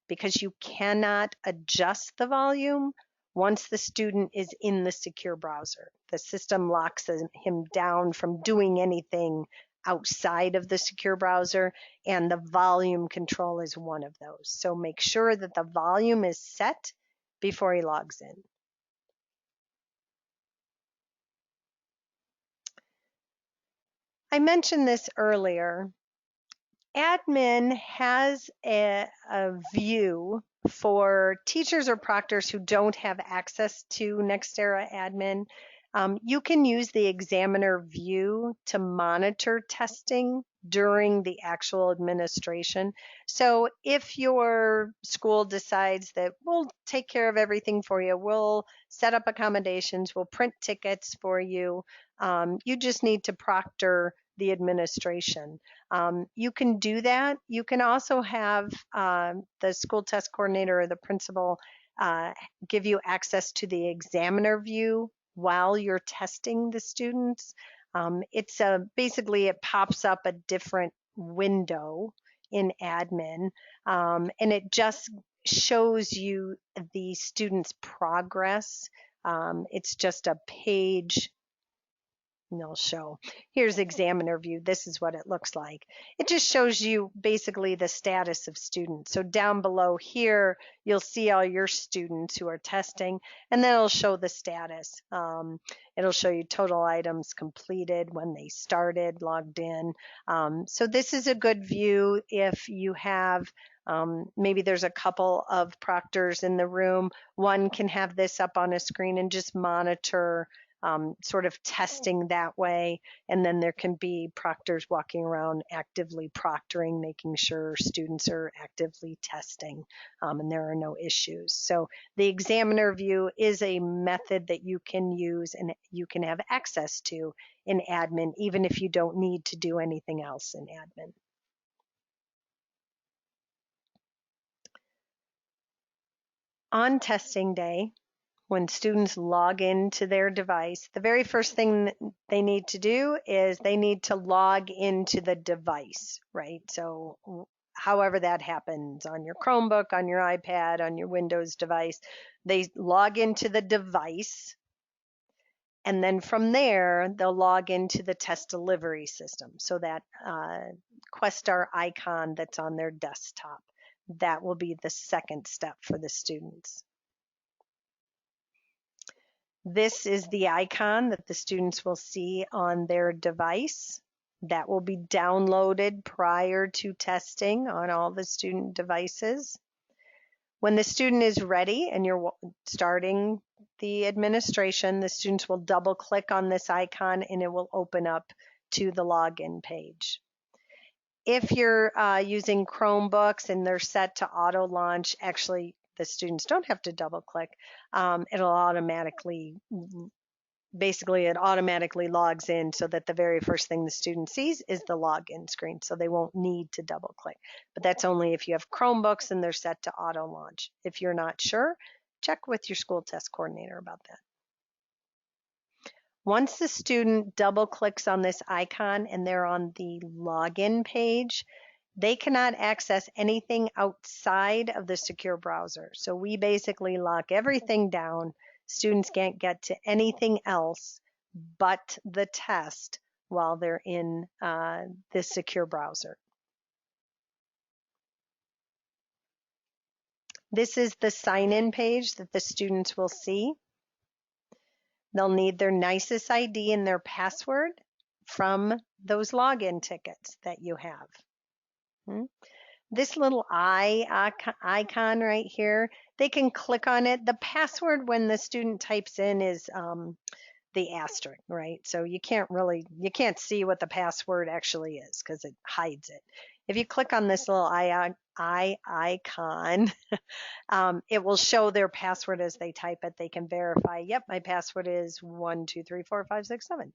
because you cannot adjust the volume once the student is in the secure browser. The system locks him down from doing anything outside of the secure browser, and the volume control is one of those. So make sure that the volume is set before he logs in. I mentioned this earlier. Admin has a view for teachers or proctors who don't have access to Nextera admin. You can use the examiner view to monitor testing during the actual administration. So if your school decides that we'll take care of everything for you, we'll set up accommodations, we'll print tickets for you, you just need to proctor the administration. You can do that. You can also have the school test coordinator or the principal give you access to the examiner view while you're testing the students. It's basically it pops up a different window in admin, and it just shows you the student's progress. It's just a page And they'll show, here's examiner view. This is what it looks like. It just shows you basically the status of students. So down below here, you'll see all your students who are testing, and then it'll show the status. It'll show you total items completed, when they started, logged in. So this is a good view if you have maybe there's a couple of proctors in the room. One can have this up on a screen and just monitor sort of testing that way. And then there can be proctors walking around actively proctoring, making sure students are actively testing and there are no issues. So the examiner view is a method that you can use and you can have access to in admin, even if you don't need to do anything else in admin. On testing day, when students log into their device, the very first thing that they need to do is they need to log into the device, right? So however that happens, on your Chromebook, on your iPad, on your Windows device, they log into the device. And then from there, they'll log into the test delivery system. So that Questar icon that's on their desktop, that will be the second step for the students. This is the icon that the students will see on their device. That will be downloaded prior to testing on all the student devices. When the student is ready and you're starting the administration, the students will double click on this icon and it will open up to the login page. If you're using Chromebooks and they're set to auto launch, actually the students don't have to double click. It'll automatically, basically it automatically logs in so that the very first thing the student sees is the login screen. So they won't need to double click, but that's only if you have Chromebooks and they're set to auto launch. If you're not sure, check with your school test coordinator about that. Once the student double clicks on this icon and they're on the login page, they cannot access anything outside of the secure browser. So we basically lock everything down. Students can't get to anything else but the test while they're in the secure browser. This is the sign-in page that the students will see. They'll need their NYS ID and their password from those login tickets that you have. This little icon right here, they can click on it. The password when the student types in is the asterisk, right? So you can't see what the password actually is because it hides it. If you click on this little icon, it will show their password as they type it. They can verify, yep, my password is 1234567,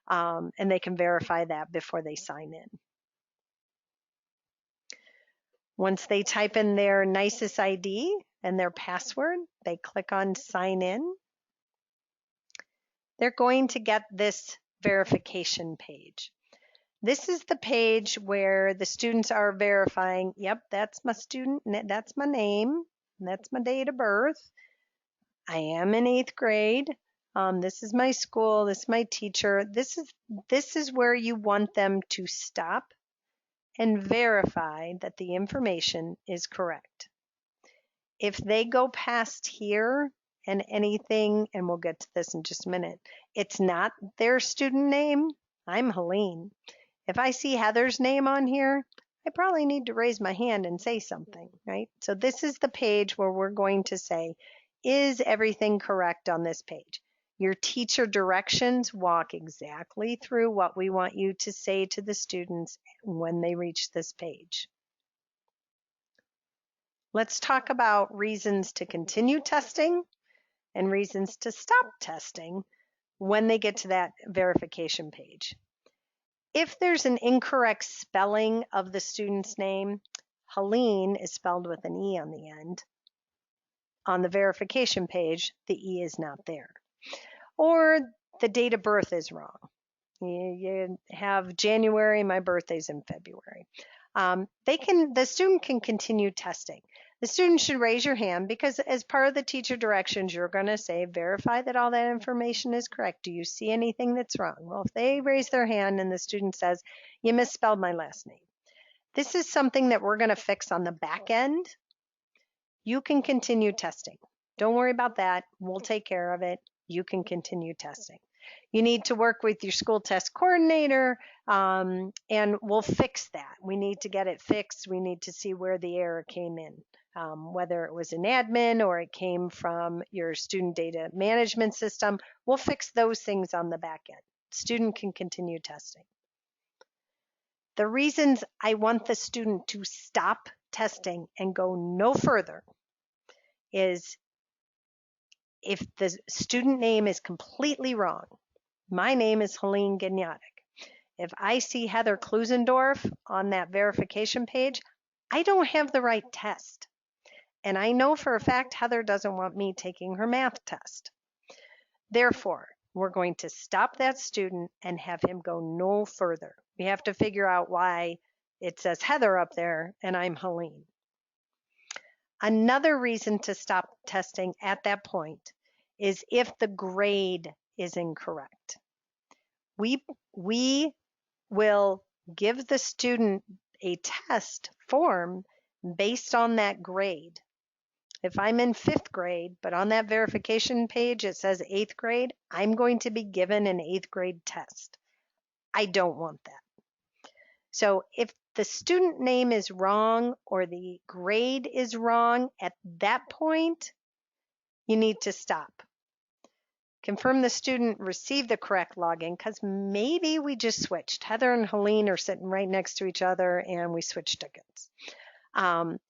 and they can verify that before they sign in. Once they type in their NYS ID and their password, they click on sign in. They're going to get this verification page. This is the page where the students are verifying, yep, that's my student, that's my name, that's my date of birth. I am in 8th grade. This is my school, this is my teacher. This is where you want them to stop and verify that the information is correct. If they go past here and anything, and we'll get to this in just a minute, it's not their student name, I'm Helene. If I see Heather's name on here, I probably need to raise my hand and say something, right? So this is the page where we're going to say, is everything correct on this page? Your teacher directions walk exactly through what we want you to say to the students when they reach this page. Let's talk about reasons to continue testing and reasons to stop testing when they get to that verification page. If there's an incorrect spelling of the student's name, Helene is spelled with an E on the end. On the verification page, the E is not there. Or the date of birth is wrong. You have January, my birthday's in February. The student can continue testing. The student should raise your hand because as part of the teacher directions, you're going to say, verify that all that information is correct. Do you see anything that's wrong? Well, if they raise their hand and the student says, you misspelled my last name, this is something that we're going to fix on the back end. You can continue testing. Don't worry about that. We'll take care of it. You can continue testing. You need to work with your school test coordinator, and we'll fix that. We need to get it fixed. We need to see where the error came in, whether it was an admin or it came from your student data management system. We'll fix those things on the back end. Student can continue testing. The reasons I want the student to stop testing and go no further is if the student name is completely wrong. My name is Helene Gnadek. If I see Heather Klusendorf on that verification page, I don't have the right test. And I know for a fact Heather doesn't want me taking her math test. Therefore, we're going to stop that student and have him go no further. We have to figure out why it says Heather up there and I'm Helene. Another reason to stop testing at that point is if the grade is incorrect. We will give the student a test form based on that grade. If I'm in 5th grade, but on that verification page it says 8th grade, I'm going to be given an 8th grade test. I don't want that. So if the student name is wrong or the grade is wrong, at that point, you need to stop. Confirm the student received the correct login because maybe we just switched. Heather and Helene are sitting right next to each other and we switched tickets.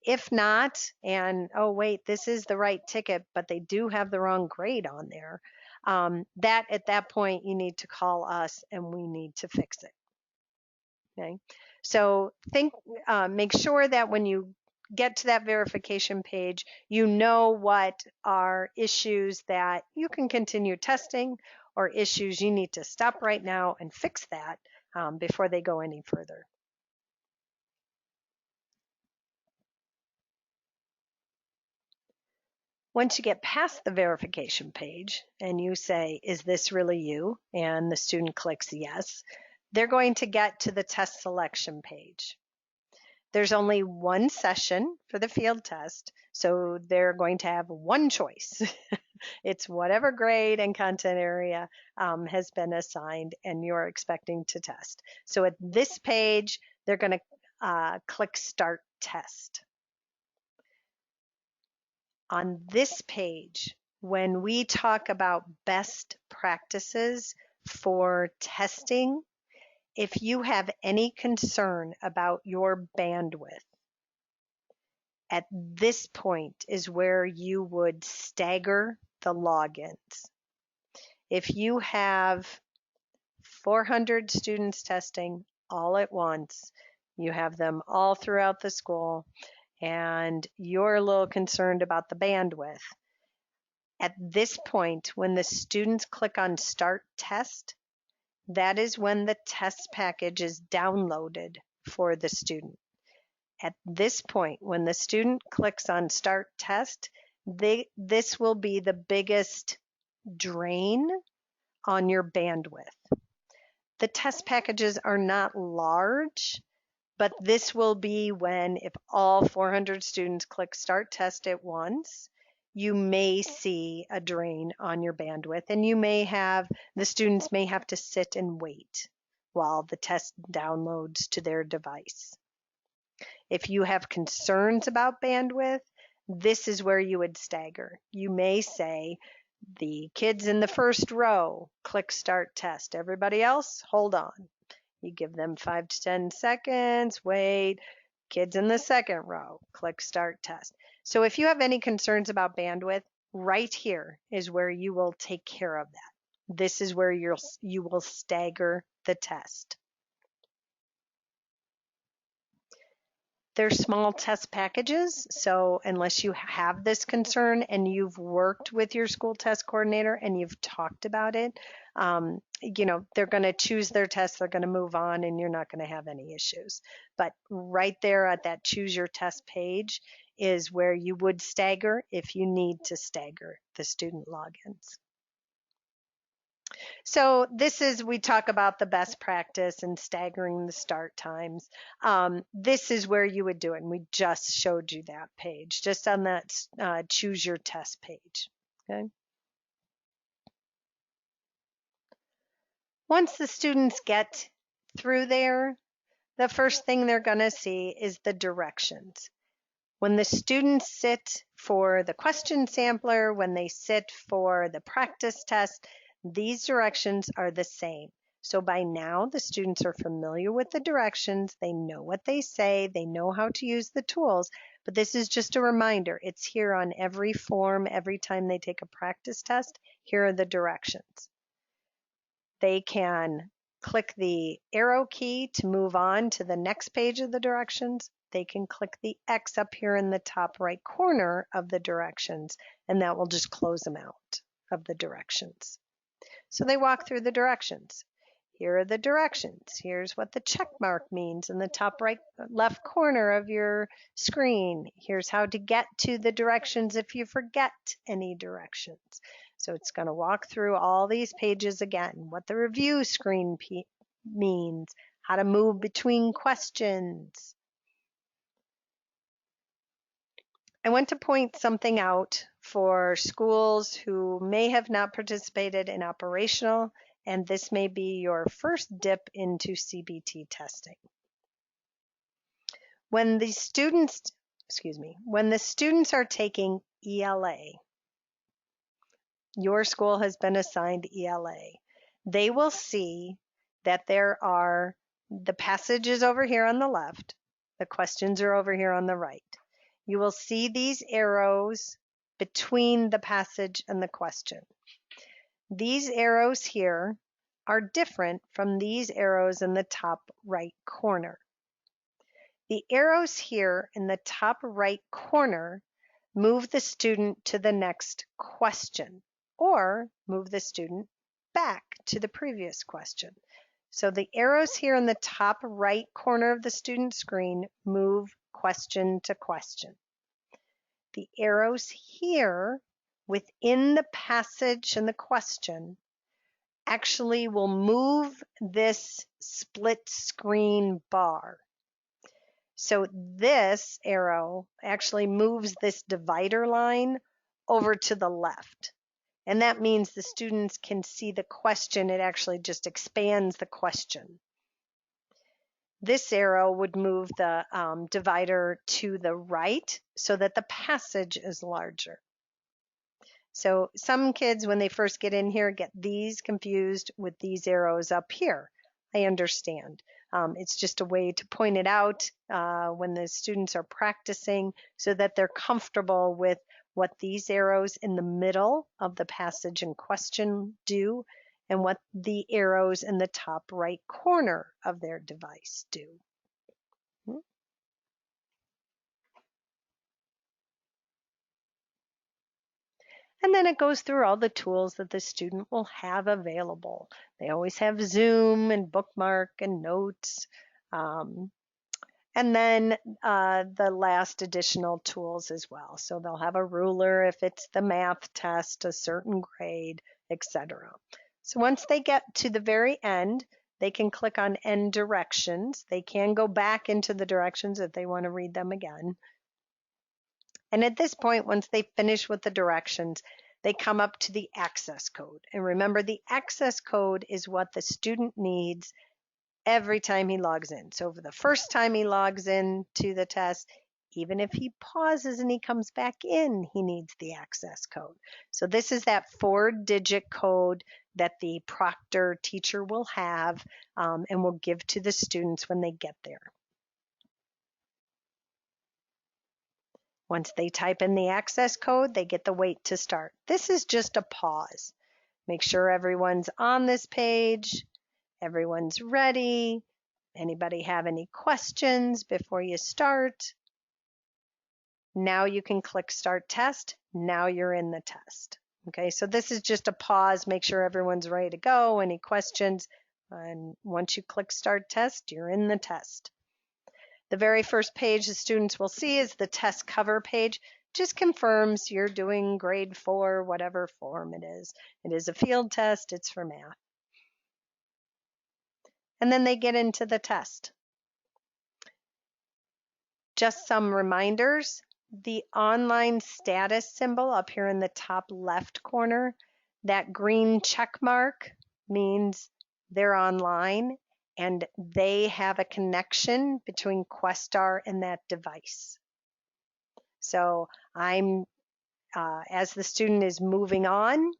If not, and oh wait, this is the right ticket, but they do have the wrong grade on there, at that point you need to call us and we need to fix it. Okay, so make sure that when you get to that verification page, you know what are issues that you can continue testing or issues you need to stop right now and fix that before they go any further. Once you get past the verification page and you say, is this really you? And the student clicks yes, they're going to get to the test selection page. There's only one session for the field test, so they're going to have one choice. It's whatever grade and content area has been assigned and you're expecting to test. So at this page, they're going to click Start Test. On this page, when we talk about best practices for testing, if you have any concern about your bandwidth, at this point is where you would stagger the logins. If you have 400 students testing all at once, you have them all throughout the school, and you're a little concerned about the bandwidth. At this point, when the students click on Start Test, that is when the test package is downloaded for the student. At this point, when the student clicks on Start Test, this will be the biggest drain on your bandwidth. The test packages are not large, but this will be when, if all 400 students click Start Test at once, you may see a drain on your bandwidth, and the students may have to sit and wait while the test downloads to their device. If you have concerns about bandwidth, this is where you would stagger. You may say, the kids in the first row, click Start Test. Everybody else, hold on. You give them 5 to 10 seconds, wait. Kids in the second row, click Start Test. So if you have any concerns about bandwidth, right here is where you will take care of that. This is where you will stagger the test. They're small test packages, so unless you have this concern and you've worked with your school test coordinator and you've talked about it, they're going to choose their test, they're going to move on, and you're not going to have any issues. But right there at that choose your test page is where you would stagger if you need to stagger the student logins. So we talk about the best practice and staggering the start times. This is where you would do it. And we just showed you that page, just on that choose your test page. Okay. Once the students get through there, the first thing they're going to see is the directions. When the students sit for the question sampler, when they sit for the practice test, these directions are the same. So by now, the students are familiar with the directions. They know what they say. They know how to use the tools. But this is just a reminder. It's here on every form. Every time they take a practice test, here are the directions. They can click the arrow key to move on to the next page of the directions. They can click the X up here in the top right corner of the directions, and that will just close them out of the directions. So they walk through the directions. Here are the directions. Here's what the check mark means in the top right left corner of your screen. Here's how to get to the directions if you forget any directions. So it's going to walk through all these pages again, what the review screen means, how to move between questions. I want to point something out for schools who may have not participated in operational, and this may be your first dip into CBT testing. When the students are taking ELA, your school has been assigned ELA, they will see that there are the passages over here on the left, the questions are over here on the right. You will see these arrows between the passage and the question. These arrows here are different from these arrows in the top right corner. The arrows here in the top right corner move the student to the next question or move the student back to the previous question. So the arrows here in the top right corner of the student screen move question to question. The arrows here within the passage and the question actually will move this split screen bar. So this arrow actually moves this divider line over to the left. And that means the students can see the question. It actually just expands the question. This arrow would move the divider to the right so that the passage is larger. So some kids, when they first get in here, get these confused with these arrows up here. I understand. It's just a way to point it out when the students are practicing so that they're comfortable with what these arrows in the middle of the passage and question do and what the arrows in the top right corner of their device do. And then it goes through all the tools that the student will have available. They always have Zoom and bookmark and notes. And then the last additional tools as well. So they'll have a ruler if it's the math test, a certain grade, etc. So once they get to the very end, they can click on End Directions. They can go back into the directions if they want to read them again. And at this point, once they finish with the directions, they come up to the access code. And remember, the access code is what the student needs every time he logs in. So for the first time he logs in to the test, even if he pauses and he comes back in, he needs the access code. So this is that 4-digit code that the proctor teacher will have and will give to the students when they get there. Once they type in the access code, they get the wait to start. This is just a pause. Make sure everyone's on this page, everyone's ready. Anybody have any questions before you start? Now you can click Start Test. Now you're in the test. Okay, so this is just a pause, make sure everyone's ready to go, any questions, and once you click Start Test, you're in the test. The very first page the students will see is the test cover page. Just confirms you're doing grade 4, whatever form it is. It is a field test, it's for math. And then they get into the test. Just some reminders. The online status symbol up here in the top left corner, that green check mark means they're online and they have a connection between Questar and that device. So as the student is moving on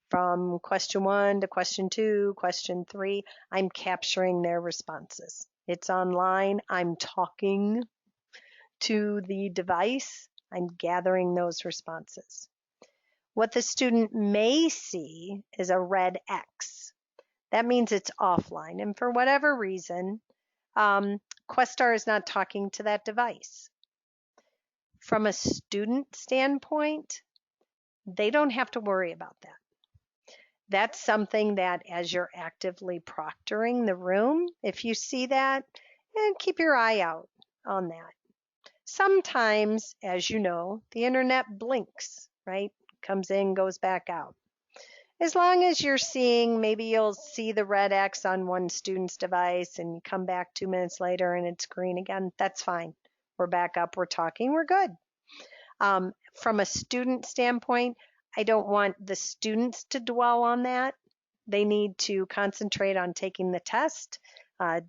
from question 1 to question 2, question 3, I'm capturing their responses. It's online, I'm talking to the device, I'm gathering those responses. What the student may see is a red X. That means it's offline, and for whatever reason, Questar is not talking to that device. From a student standpoint, they don't have to worry about that. That's something that as you're actively proctoring the room, if you see that, keep your eye out on that. Sometimes, as you know, the internet blinks, right? Comes in, goes back out. As long as you're seeing, maybe you'll see the red X on one student's device and you come back 2 minutes later and it's green again, that's fine. We're back up, we're talking, we're good. From a student standpoint, I don't want the students to dwell on that. They need to concentrate on taking the test,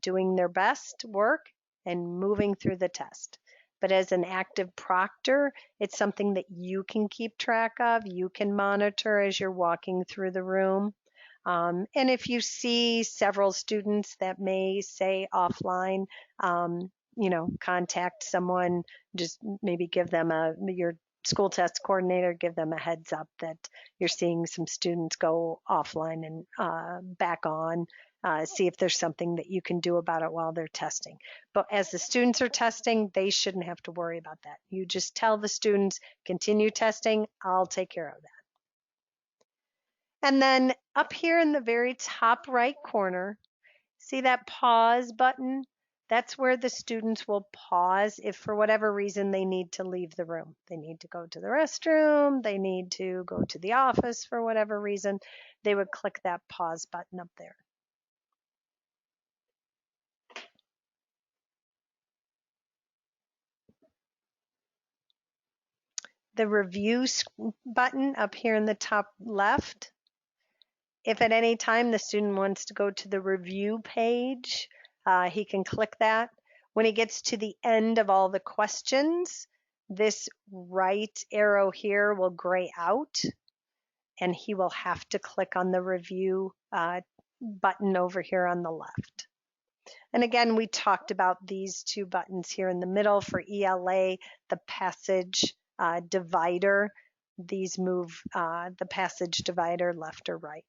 doing their best work, and moving through the test. But as an active proctor, it's something that you can keep track of, you can monitor as you're walking through the room. And if you see several students that may say offline, contact someone, just maybe give them your school test coordinator, give them a heads up that you're seeing some students go offline and back on. See if there's something that you can do about it while they're testing. But as the students are testing, they shouldn't have to worry about that. You just tell the students, continue testing, I'll take care of that. And then up here in the very top right corner, see that pause button? That's where the students will pause if for whatever reason they need to leave the room. They need to go to the restroom, they need to go to the office for whatever reason, they would click that pause button up there. The review button up here in the top left, if at any time the student wants to go to the review page, he can click that. When he gets to the end of all the questions, this right arrow here will gray out and he will have to click on the review button over here on the left. And again, we talked about these two buttons here in the middle for ELA, the passage divider. These move the passage divider left or right.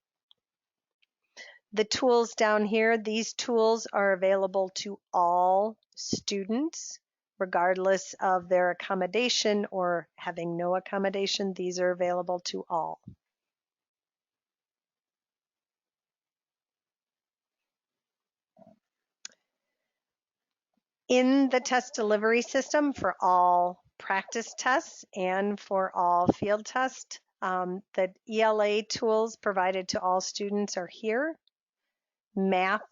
The tools down here, these tools are available to all students, regardless of their accommodation or having no accommodation. These are available to all. In the test delivery system for all practice tests and for all field tests, the ELA tools provided to all students are here. Math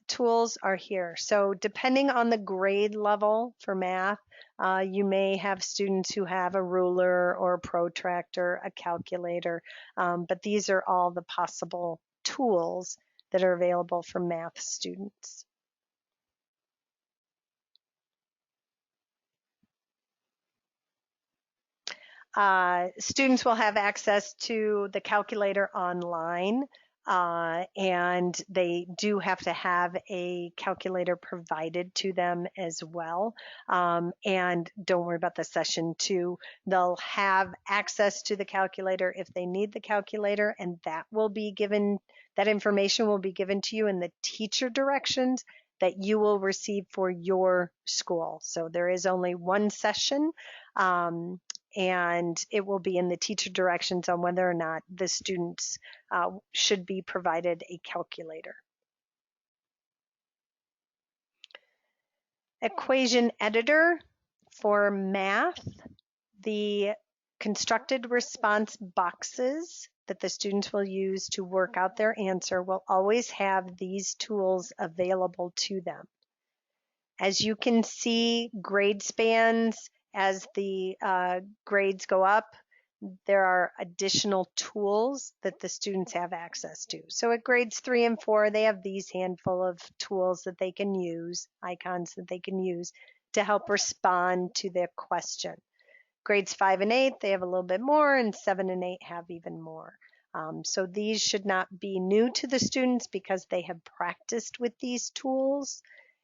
tools are here. So depending on the grade level for math, you may have students who have a ruler or a protractor, a calculator, but these are all the possible tools that are available for math students. Students will have access to the calculator online, and they do have to have a calculator provided to them as well. And don't worry about the session 2. They'll have access to the calculator if they need the calculator, and that will be given, that information will be given to you in the teacher directions that you will receive for your school. So there is only one session, and it will be in the teacher directions on whether or not the students should be provided a calculator. Equation editor for math, the constructed response boxes that the students will use to work out their answer will always have these tools available to them. As you can see, grade spans, as the grades go up, there are additional tools that the students have access to. So at grades 3 and 4, they have these handful of tools that they can use, icons that they can use to help respond to their question. Grades 5 and 8, they have a little bit more, and 7 and 8 have even more. So these should not be new to the students because they have practiced with these tools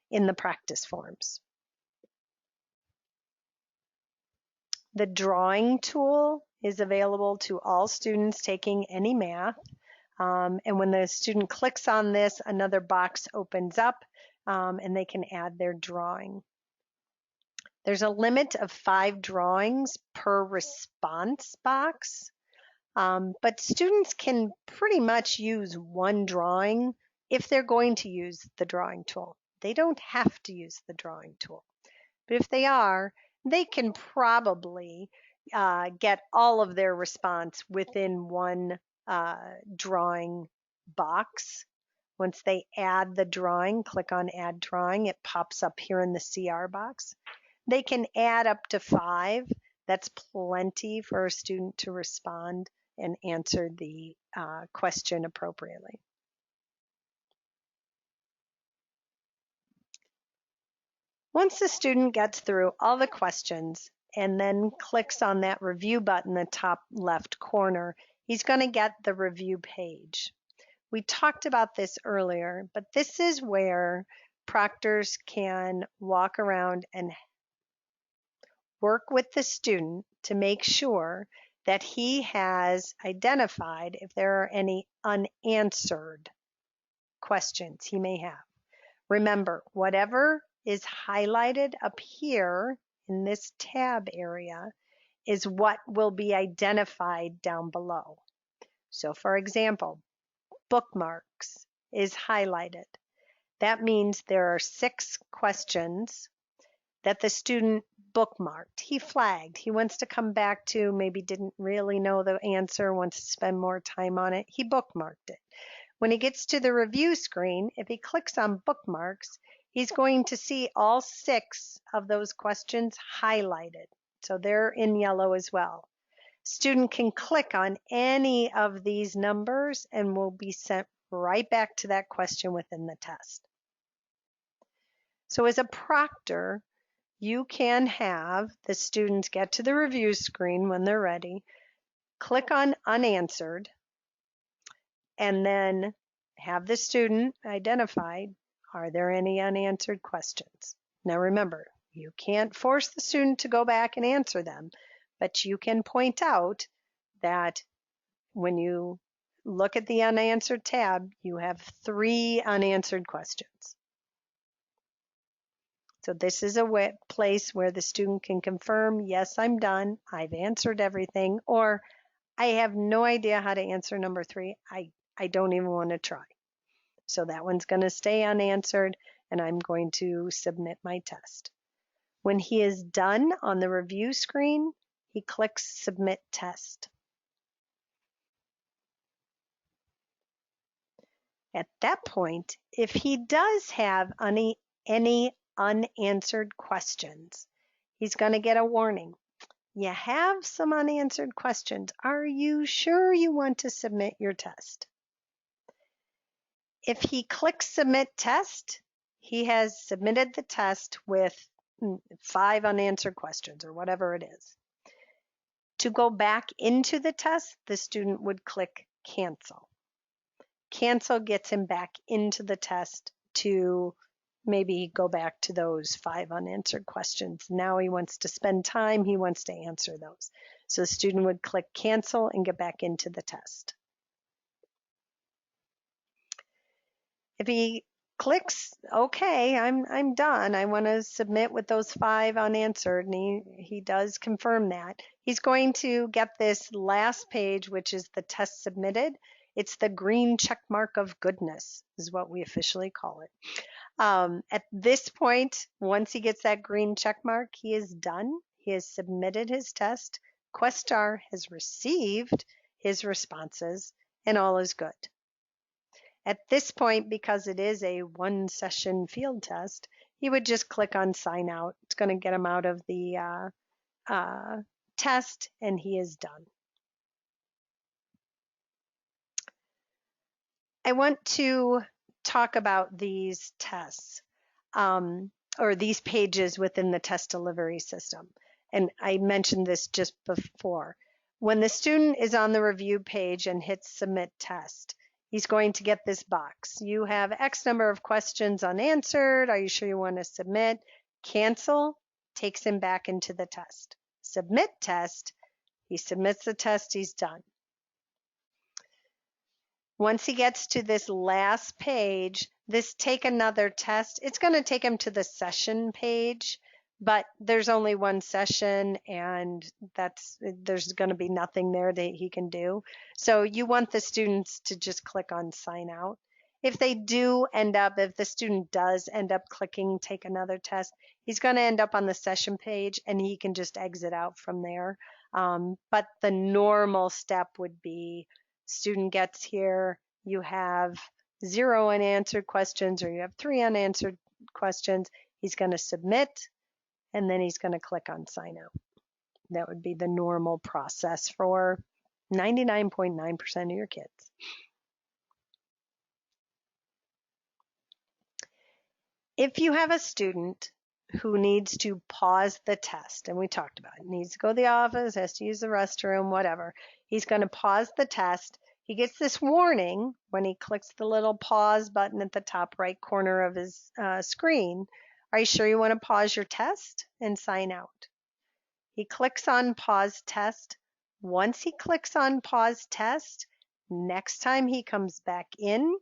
in the practice forms. The drawing tool is available to all students taking any math. And when the student clicks on this, another box opens up and they can add their drawing. There's a limit of 5 drawings per response box, but students can pretty much use one drawing if they're going to use the drawing tool. They don't have to use the drawing tool, but if they are, they can probably get all of their response within one drawing box. Once they add the drawing, click on Add Drawing, it pops up here in the CR box. They can add up to 5. That's plenty for a student to respond and answer the question appropriately. Once the student gets through all the questions and then clicks on that review button in the top left corner, he's going to get the review page. We talked about this earlier, but this is where proctors can walk around and work with the student to make sure that he has identified if there are any unanswered questions he may have. Remember, whatever is highlighted up here in this tab area is what will be identified down below. So for example, bookmarks is highlighted. That means there are 6 questions that the student bookmarked. He flagged. He wants to come back to, maybe didn't really know the answer, wants to spend more time on it. He bookmarked it. When he gets to the review screen, if he clicks on bookmarks, he's going to see all 6 of those questions highlighted. So they're in yellow as well. Student can click on any of these numbers and will be sent right back to that question within the test. So as a proctor, you can have the students get to the review screen when they're ready, click on unanswered, and then have the student identify, are there any unanswered questions? Now remember, you can't force the student to go back and answer them, but you can point out that when you look at the unanswered tab, you have 3 unanswered questions. So this is a place where the student can confirm, yes, I'm done, I've answered everything, or I have no idea how to answer number 3, I don't even want to try. So that one's going to stay unanswered, and I'm going to submit my test. When he is done on the review screen, he clicks Submit Test. At that point, if he does have any unanswered questions, he's going to get a warning. You have some unanswered questions. Are you sure you want to submit your test? If he clicks Submit Test, he has submitted the test with 5 unanswered questions or whatever it is. To go back into the test, the student would click Cancel. Cancel gets him back into the test to maybe go back to those 5 unanswered questions. Now he wants to spend time, he wants to answer those. So the student would click Cancel and get back into the test. If he clicks, okay, I'm done. I want to submit with those 5 unanswered, and he does confirm that. He's going to get this last page, which is the test submitted. It's the green check mark of goodness, is what we officially call it. At this point, once he gets that green check mark, he is done. He has submitted his test. Questar has received his responses, and all is good. At this point, because it is a 1-session field test, he would just click on sign out. It's going to get him out of the test, and he is done. I want to talk about these tests or these pages within the test delivery system. And I mentioned this just before. When the student is on the review page and hits submit test, he's going to get this box. You have X number of questions unanswered. Are you sure you want to submit? Cancel takes him back into the test. Submit test, he submits the test, he's done. Once he gets to this last page, this take another test, it's going to take him to the session page, but there's only 1 session and there's going to be nothing there that he can do. So you want the students to just click on sign out. If the student does end up clicking take another test, he's going to end up on the session page and he can just exit out from there. But the normal step would be student gets here, you have 0 unanswered questions or you have 3 unanswered questions, he's going to submit and then he's going to click on sign out. That would be the normal process for 99.9% of your kids. If you have a student who needs to pause the test, and we talked about it, needs to go to the office, has to use the restroom, whatever, he's going to pause the test. He gets this warning when he clicks the little pause button at the top right corner of his screen. Are you sure you want to pause your test and sign out? He clicks on pause test. Once he clicks on pause test, next time he comes back in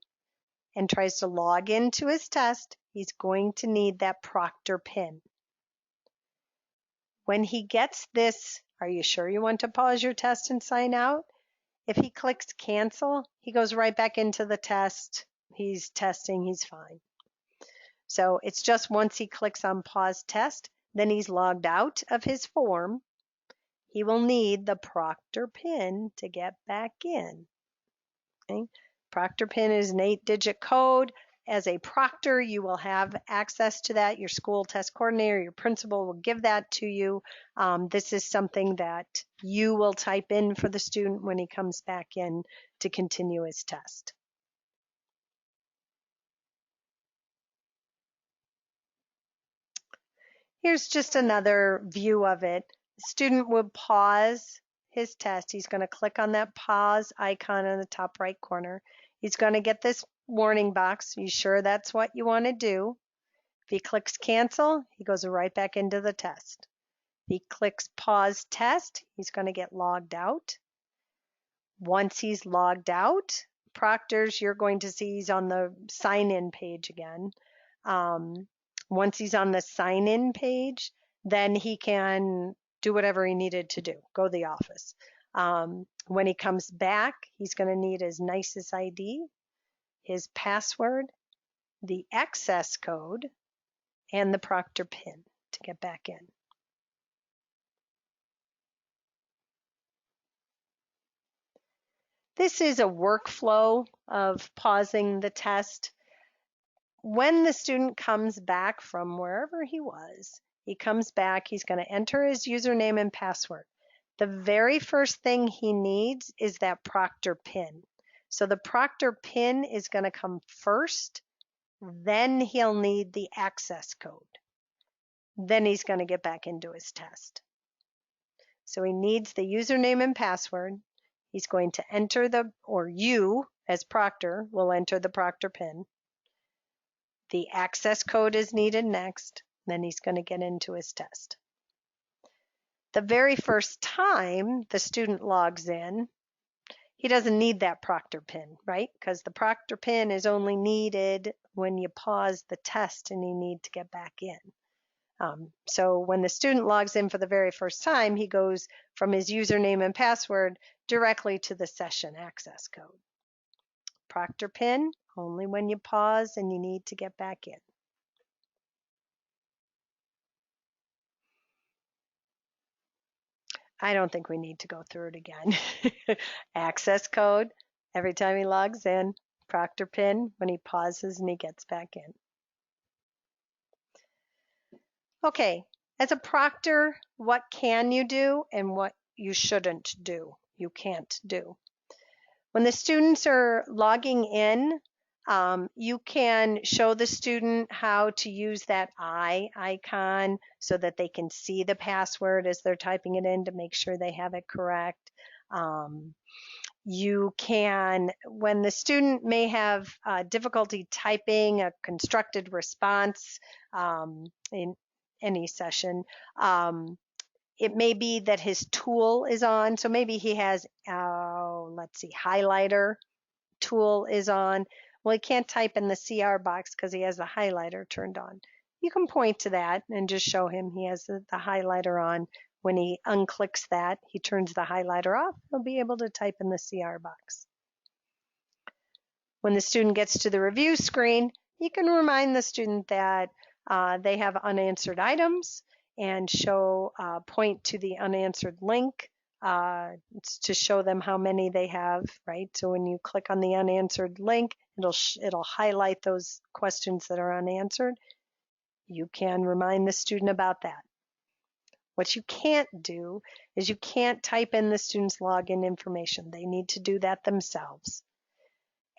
and tries to log into his test, he's going to need that Proctor PIN. When he gets this, are you sure you want to pause your test and sign out? If he clicks cancel, he goes right back into the test. He's testing, he's fine. So it's just once he clicks on pause test, then he's logged out of his form. He will need the Proctor PIN to get back in. Okay? Proctor PIN is an 8-digit code. As a proctor, you will have access to that. Your school test coordinator, your principal will give that to you. This is something that you will type in for the student when he comes back in to continue his test. Here's just another view of it. The student would pause his test. He's going to click on that pause icon in the top right corner. He's going to get this warning box. You sure that's what you want to do? If he clicks cancel, he goes right back into the test. If he clicks pause test, he's going to get logged out. Once he's logged out, proctors, you're going to see he's on the sign-in page again. Once he's on the sign-in page, then he can do whatever he needed to do, go to the office. When he comes back, he's going to need his NYS ID, his password, the access code, and the Proctor PIN to get back in. This is a workflow of pausing the test. When the student comes back from wherever he was, he comes back, he's going to enter his username and password. The very first thing he needs is that Proctor PIN. So the Proctor PIN is going to come first, then he'll need the access code. Then he's going to get back into his test. So he needs the username and password. He's going to enter you as proctor will enter the Proctor PIN. The access code is needed next. Then he's going to get into his test. The very first time the student logs in, He doesn't need that Proctor pin, right? Because the Proctor pin is only needed when you pause the test and you need to get back in. So when the student logs in for the very first time, he goes from his username and password directly to the session access code. Proctor pin, only when you pause and you need to get back in. I don't think we need to go through it again. Access code, every time he logs in. Proctor pin, when he pauses and he gets back in. Okay, as a proctor, what can you do and what you shouldn't do, you can't do. When the students are logging in, you can show the student how to use that eye icon so that they can see the password as they're typing it in to make sure they have it correct. You can, when the student may have difficulty typing a constructed response in any session, it may be that his tool is on. So maybe he has, let's see, highlighter tool is on. Well, he can't type in the CR box because he has the highlighter turned on. You can point to that and just show him he has the highlighter on. When he unclicks that, he turns the highlighter off. He'll be able to type in the CR box. When the student gets to the review screen, you can remind the student that they have unanswered items and point to the unanswered link to show them how many they have, right? So when you click on the unanswered link, it'll highlight those questions that are unanswered. You can remind the student about that. What you can't do is you can't type in the student's login information. They need to do that themselves.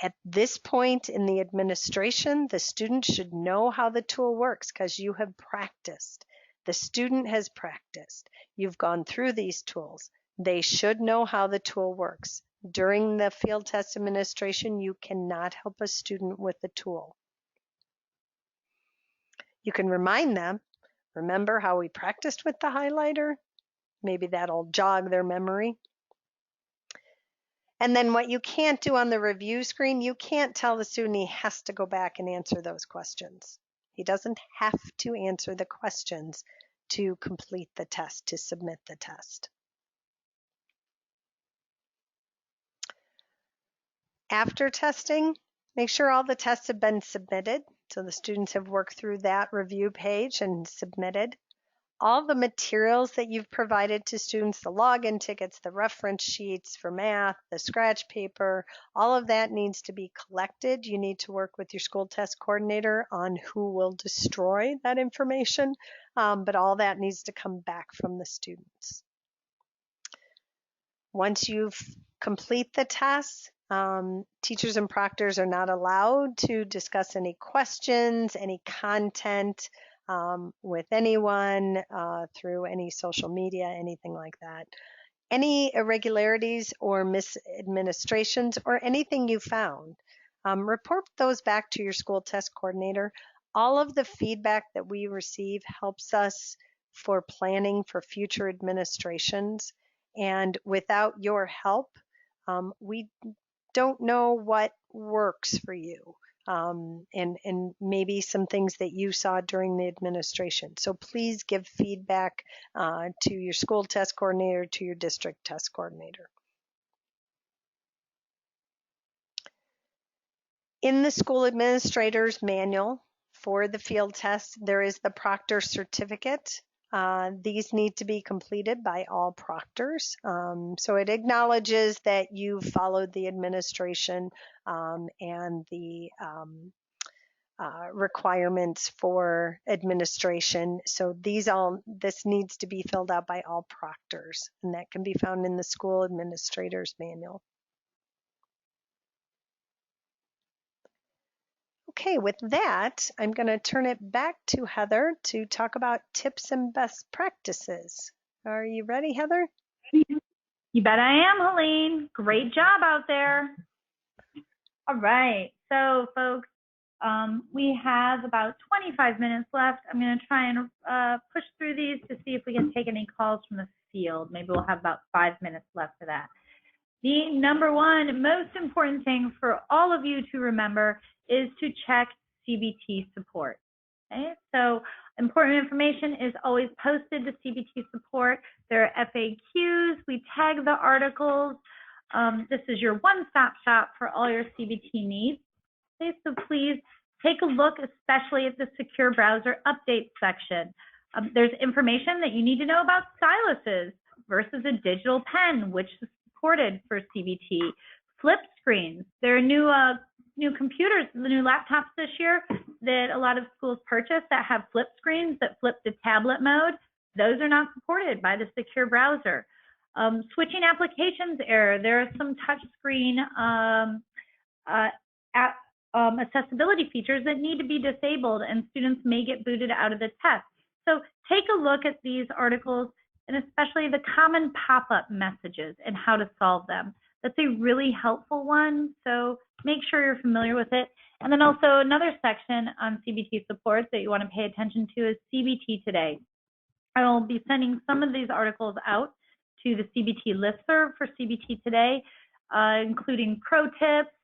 At this point in the administration, the student should know how the tool works because you have practiced. The student has practiced. You've gone through these tools. They should know how the tool works. During the field test administration, you cannot help a student with the tool. You can remind them, remember how we practiced with the highlighter? Maybe that'll jog their memory. And then what you can't do on the review screen, you can't tell the student he has to go back and answer those questions. He doesn't have to answer the questions to complete the test, to submit the test. After testing, make sure all the tests have been submitted. So the students have worked through that review page and submitted. All the materials that you've provided to students, the login tickets, the reference sheets for math, the scratch paper, all of that needs to be collected. You need to work with your school test coordinator on who will destroy that information, but all that needs to come back from the students. Once you've complete the tests, teachers and proctors are not allowed to discuss any questions, any content, with anyone through any social media, anything like that. Any irregularities or misadministrations or anything you found, report those back to your school test coordinator. All of the feedback that we receive helps us for planning for future administrations. And without your help, we don't know what works for you. And maybe some things that you saw during the administration. So please give feedback to your school test coordinator, to your district test coordinator. In the school administrator's manual for the field test, there is the proctor certificate. These need to be completed by all proctors. So it acknowledges that you followed the administration and the requirements for administration. So this needs to be filled out by all proctors, and that can be found in the school administrator's manual. Okay, with that, I'm going to turn it back to Heather to talk about tips and best practices. Are you ready, Heather? You bet I am, Helene. Great job out there. All right, so folks, we have about 25 minutes left. I'm going to try and push through these to see if we can take any calls from the field. Maybe we'll have about 5 minutes left for that. The number one most important thing for all of you to remember is to check CBT support. Okay, so important information is always posted to CBT support. There are FAQs. We tag the articles. This is your one-stop shop for all your CBT needs. Okay, so please take a look, especially at the secure browser update section. There's information that you need to know about styluses versus a digital pen, which is supported for CBT. Flip screens. There are new computers, the new laptops this year that a lot of schools purchase that have flip screens that flip to tablet mode. Those are not supported by the secure browser. Switching applications error. There are some touchscreen accessibility features that need to be disabled, and students may get booted out of the test. So take a look at these articles, and especially the common pop-up messages and how to solve them. That's a really helpful one, so make sure you're familiar with it. And then also another section on CBT support that you want to pay attention to is CBT Today. I will be sending some of these articles out to the CBT listserv for CBT Today, including pro tips,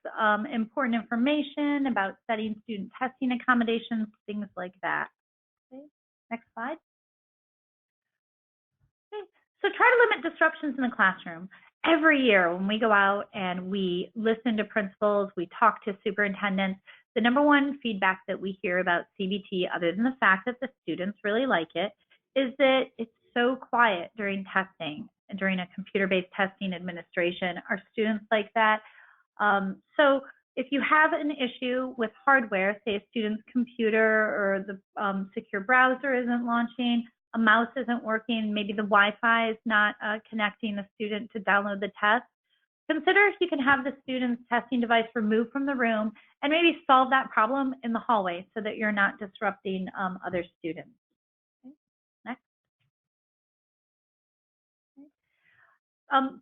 important information about setting student testing accommodations, things like that. Okay. Next slide. Okay. So try to limit disruptions in the classroom. Every year when we go out and we listen to principals, we talk to superintendents, the number one feedback that we hear about CBT, other than the fact that the students really like it, is that it's so quiet during testing and during a computer-based testing administration. Our students like that. So if you have an issue with hardware, say a student's computer or the secure browser isn't launching, a mouse isn't working, maybe the Wi-Fi is not connecting the student to download the test, consider if you can have the student's testing device removed from the room and maybe solve that problem in the hallway so that you're not disrupting other students. Okay. Next.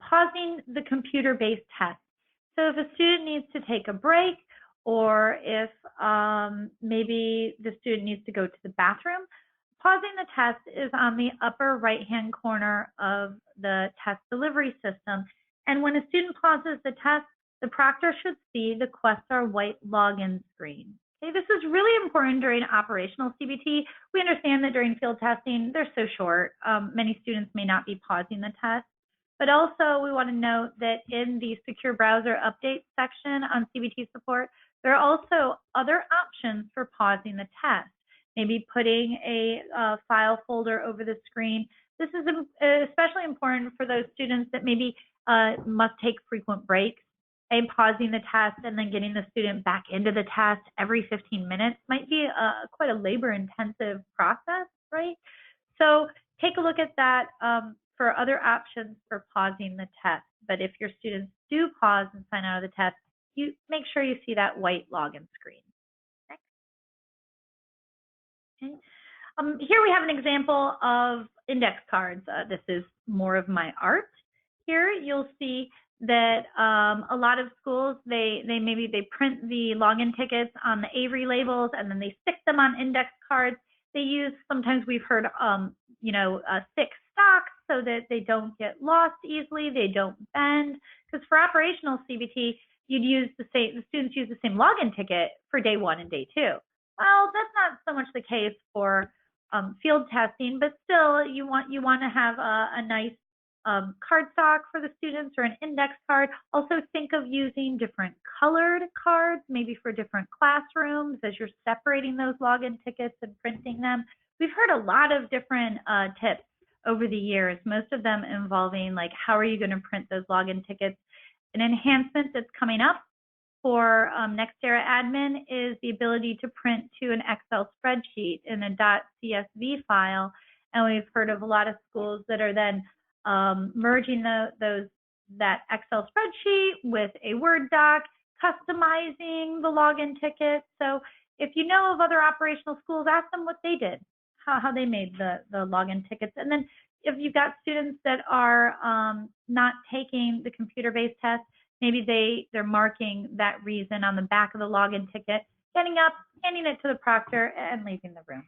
Pausing the computer-based test. So if a student needs to take a break, or if maybe the student needs to go to the bathroom, pausing the test is on the upper right-hand corner of the test delivery system. And when a student pauses the test, the proctor should see the Questar white login screen. Okay, this is really important during operational CBT. We understand that during field testing, they're so short. Many students may not be pausing the test. But also we want to note that in the secure browser update section on CBT support, there are also other options for pausing the test. Maybe putting a file folder over the screen. This is especially important for those students that maybe must take frequent breaks. And pausing the test and then getting the student back into the test every 15 minutes might be quite a labor-intensive process, right? So take a look at that for other options for pausing the test. But if your students do pause and sign out of the test, you make sure you see that white login screen. Next. Okay. Here we have an example of index cards. This is more of my art. Here you'll see that a lot of schools, they print the login tickets on the Avery labels and then they stick them on index cards. They use, sometimes we've heard, thick stock so that they don't get lost easily, they don't bend. Because for operational CBT, the students use the same login ticket for day 1 and day 2. Well, that's not so much the case for field testing, but still you want to have a nice card stock for the students or an index card. Also think of using different colored cards, maybe for different classrooms as you're separating those login tickets and printing them. We've heard a lot of different tips over the years, most of them involving like how are you going to print those login tickets. An enhancement that's coming up for NextEra admin is the ability to print to an Excel spreadsheet in a .csv file. And we've heard of a lot of schools that are then merging that Excel spreadsheet with a Word doc, customizing the login ticket. So if you know of other operational schools, ask them what they did, how they made the login tickets. And then if you've got students that are not taking the computer-based test, maybe they're marking that reason on the back of the login ticket, getting up, handing it to the proctor, and leaving the room.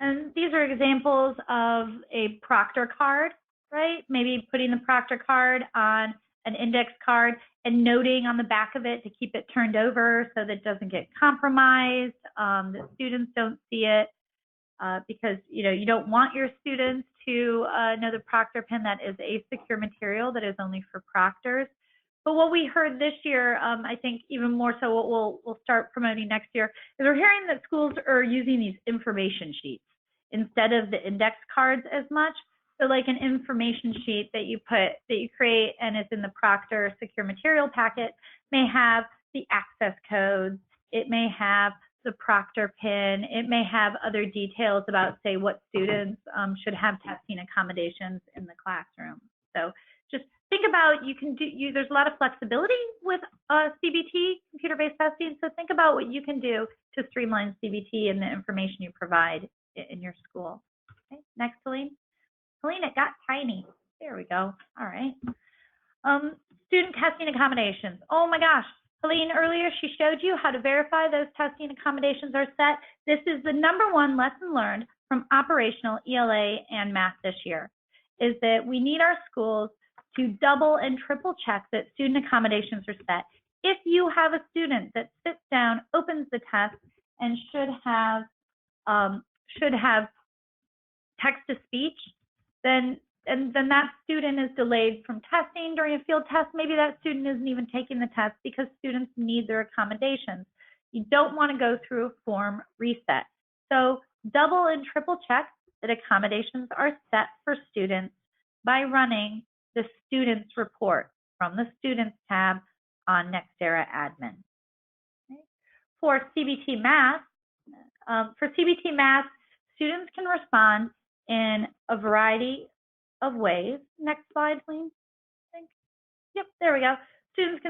And these are examples of a proctor card. right? Maybe putting the Proctor card on an index card and noting on the back of it to keep it turned over so that it doesn't get compromised, that students don't see it, because you don't want your students to know the Proctor pin. That is a secure material that is only for proctors. But what we heard this year, I think even more so what we'll start promoting next year, is we're hearing that schools are using these information sheets instead of the index cards as much. So like an information sheet that you create and it's in the Proctor secure material packet may have the access codes. It may have the Proctor pin. It may have other details about, say, what students should have testing accommodations in the classroom. So just think about, there's a lot of flexibility with CBT, computer-based testing, so think about what you can do to streamline CBT and the information you provide in your school. Okay, next, Helene. Helene, it got tiny. There we go. All right. Student testing accommodations. Oh my gosh. Helene, earlier she showed you how to verify those testing accommodations are set. This is the #1 lesson learned from operational ELA and math this year, is that we need our schools to double and triple check that student accommodations are set. If you have a student that sits down, opens the test, and should have text-to-speech, then that student is delayed from testing during a field test. Maybe that student isn't even taking the test because students need their accommodations. You don't want to go through a form reset. So double and triple check that accommodations are set for students by running the students report from the students tab on Nextera admin. Okay. For CBT math, students can respond in a variety of ways. Next slide, please. Yep, there we go. Students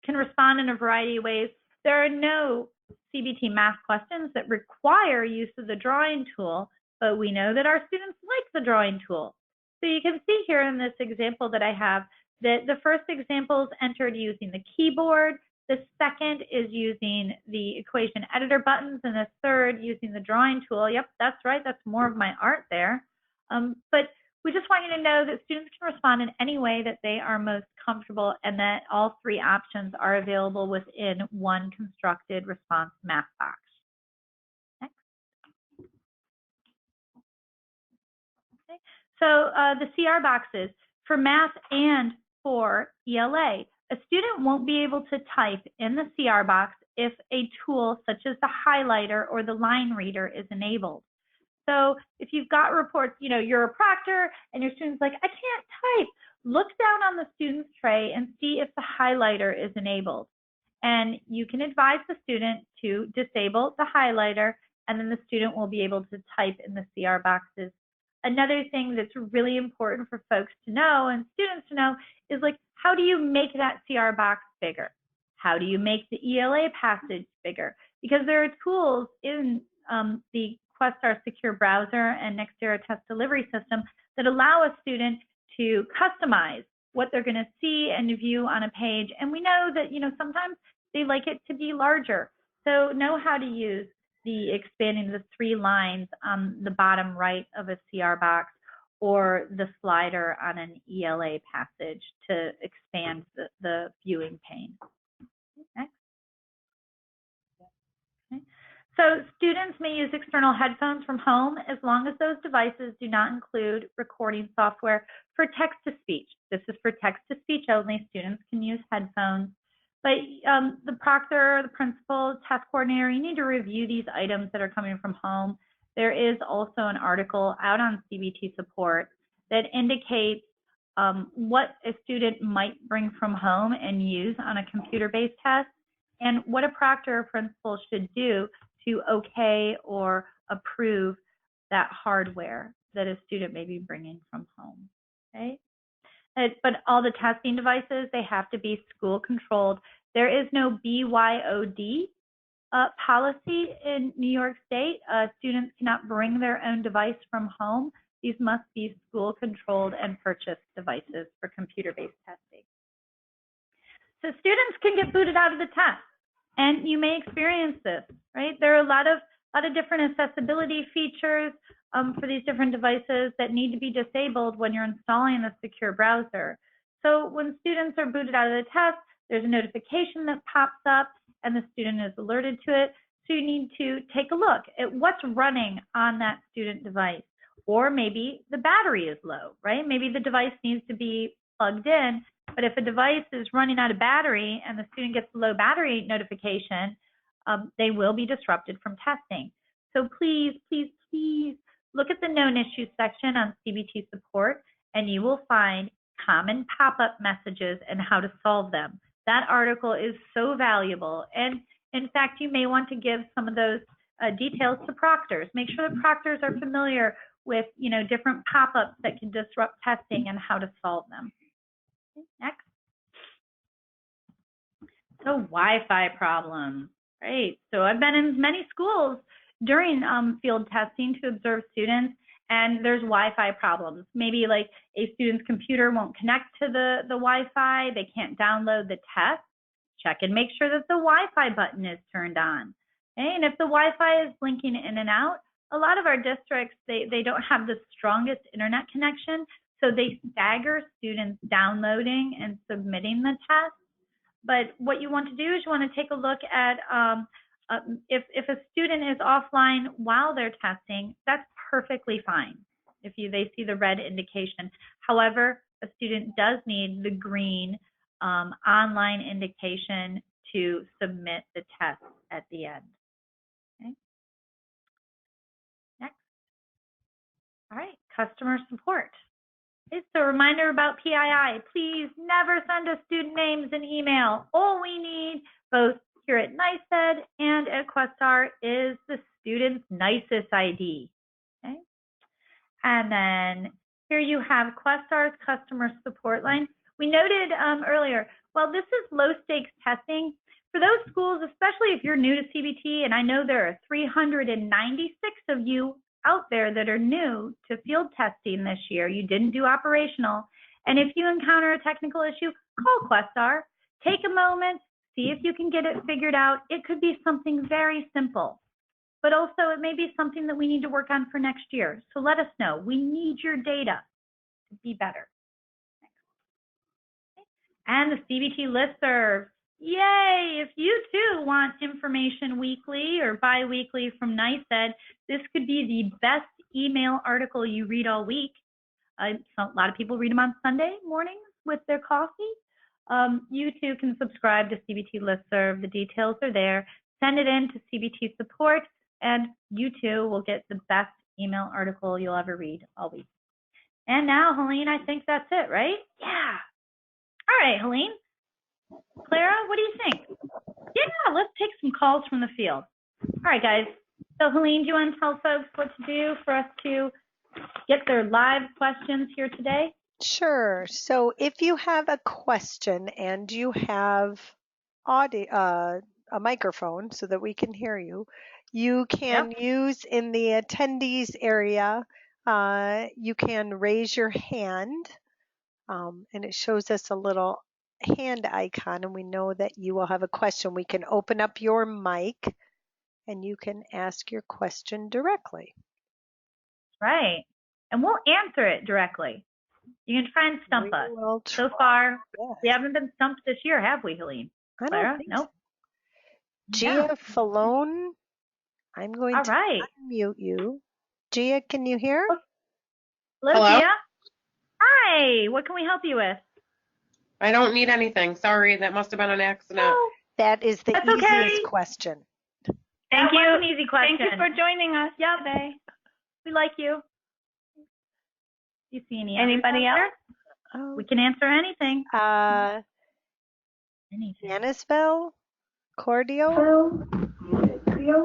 can respond in a variety of ways. There are no CBT math questions that require use of the drawing tool, but we know that our students like the drawing tool. So you can see here in this example that I have that the first example is entered using the keyboard. The second is using the equation editor buttons, and the third using the drawing tool. Yep, that's right. That's more of my art there. But we just want you to know that students can respond in any way that they are most comfortable, and that all 3 options are available within one constructed response math box. Next. Okay. So the CR boxes for math and for ELA. A student won't be able to type in the CR box if a tool such as the highlighter or the line reader is enabled. So if you've got reports, you're a proctor and your student's like, I can't type, look down on the student's tray and see if the highlighter is enabled. And you can advise the student to disable the highlighter, and then the student will be able to type in the CR boxes. Another thing that's really important for folks to know and students to know is, like, how do you make that CR box bigger? How do you make the ELA passage bigger? Because there are tools in the Questar secure browser and Nextera test delivery system that allow a student to customize what they're going to see and view on a page. And we know that, sometimes they like it to be larger. So know how to use expanding the 3 lines on the bottom right of a CR box or the slider on an ELA passage to expand the viewing pane. Next. Okay. So students may use external headphones from home as long as those devices do not include recording software for text-to-speech. This is for text-to-speech only. Students can use headphones. But the proctor, the principal, test coordinator, you need to review these items that are coming from home. There is also an article out on CBT support that indicates what a student might bring from home and use on a computer-based test, and what a proctor or principal should do to okay or approve that hardware that a student may be bringing from home. Okay? But all the testing devices, they have to be school controlled. There is no BYOD policy in New York State. Students cannot bring their own device from home. These must be school controlled and purchased devices for computer-based testing. So students can get booted out of the test, and you may experience this, right? There are a lot of a lot of different accessibility features for these different devices that need to be disabled when you're installing the secure browser. So when students are booted out of the test, there's a notification that pops up and the student is alerted to it. So you need to take a look at what's running on that student device. Or maybe the battery is low, right? Maybe the device needs to be plugged in, but if a device is running out of battery and the student gets a low battery notification, they will be disrupted from testing. So please, please, please look at the known issues section on CBT support and you will find common pop-up messages and how to solve them. That article is so valuable. And in fact, you may want to give some of those details to proctors. Make sure that proctors are familiar with, different pop-ups that can disrupt testing and how to solve them. Next. So Wi-Fi problems, right? So I've been in many schools during field testing to observe students, and there's Wi-Fi problems. Maybe like a student's computer won't connect to the Wi-Fi, they can't download the test. Check and make sure that the Wi-Fi button is turned on. Okay? And if the Wi-Fi is blinking in and out, a lot of our districts, they don't have the strongest internet connection, so they stagger students downloading and submitting the test. But what you want to do is you want to take a look at if a student is offline while they're testing, that's perfectly fine if they see the red indication. However, a student does need the green online indication to submit the test at the end. Okay. Next. All right, customer support. Okay, so a reminder about PII. Please never send us student names in email. All we need, both here at NYS and at Questar, is the student's NYS ID. Okay? And then here you have Questar's customer support line. We noted earlier, well, this is low stakes testing. For those schools, especially if you're new to CBT, and I know there are 396 of you out there that are new to field testing this year, you didn't do operational, and if you encounter a technical issue, call Questar. Take a moment, see if you can get it figured out. It could be something very simple, but also it may be something that we need to work on for next year. So let us know. We need your data to be better. And the CBT listserv. Yay! If you too want information weekly or bi-weekly from NYS, this could be the best email article you read all week. A lot of people read them on Sunday mornings with their coffee. You too can subscribe to CBT listserv. The details are there. Send it in to CBT support, and you too will get the best email article you'll ever read all week. And now, Helene, I think that's it, right? Yeah. All right, Helene. Clara, what do you think? Yeah, let's take some calls from the field. All right, guys. So, Helene, do you want to tell folks what to do for us to get their live questions here today? Sure. So if you have a question and you have audio, a microphone so that we can hear you, you can use in the attendees area, you can raise your hand, and it shows us a little hand icon, and we know that you will have a question. We can open up your mic and you can ask your question directly. Right. And we'll answer it directly. You can try and stump us. So far, we haven't been stumped this year, have we, Helene? Clara? Nope. Gia Falone, I'm going to unmute you. Gia, can you hear? Hello, Gia. Hi. What can we help you with? I don't need anything. Sorry, that must have been an accident. Oh, that is the easiest question. Thank you. That was an easy question. Thank you for joining us today. We like you. Do you see anybody else? Oh. We can answer anything. Janisville? Cordio?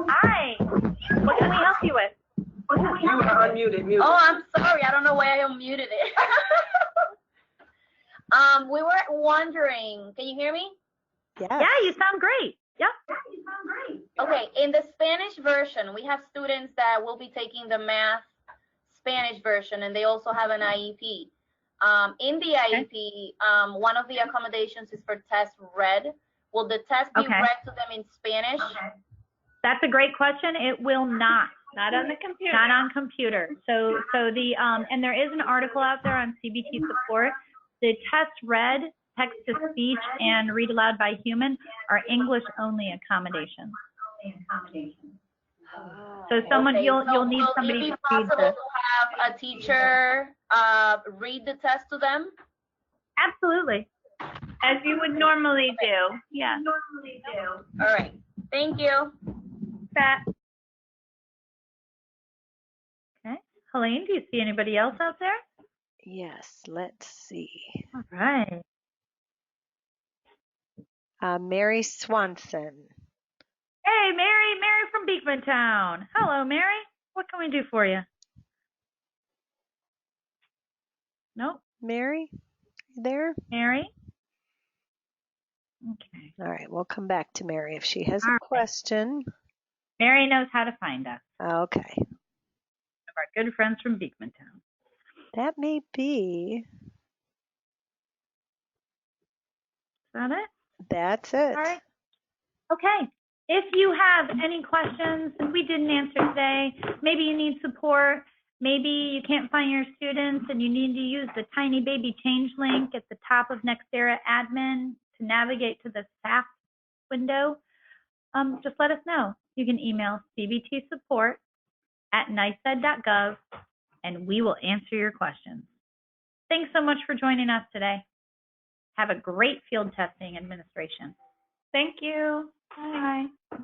Hi. What can we help you with? You are unmuted. Oh, I'm sorry. I don't know why I unmuted it. We were wondering, can you hear me? Yes. Yeah, you sound great. Yep. Okay, in the Spanish version, we have students that will be taking the math Spanish version, and they also have an IEP. In the IEP, one of the accommodations is for test read. Will the test be read to them in Spanish? That's a great question. It will not. Not on the computer. Not on computer. So the and there is an article out there on CBT support. The test read, text to speech, and read aloud by human are English only accommodations. So someone Okay, you'll need will somebody it be to read possible this. to have a teacher read the test to them? Absolutely. As you would normally do. Yeah. All right. Thank you. That. Okay. Helene, do you see anybody else out there? Yes, let's see. All right. Mary Swanson. Hey, Mary from Beekmantown. Hello, Mary. What can we do for you? Nope. Mary, you there? Mary? Okay. All right, we'll come back to Mary if she has All a right. question. Mary knows how to find us. Okay, One of our good friends from Beekmantown. that may be. Is that it? That's it. All right. Okay. If you have any questions that we didn't answer today, maybe you need support, maybe you can't find your students and you need to use the tiny baby change link at the top of Nextera admin to navigate to the staff window, just let us know. You can email cbtsupport@niced.gov and we will answer your questions. Thanks so much for joining us today. Have a great field testing administration. Thank you. Bye.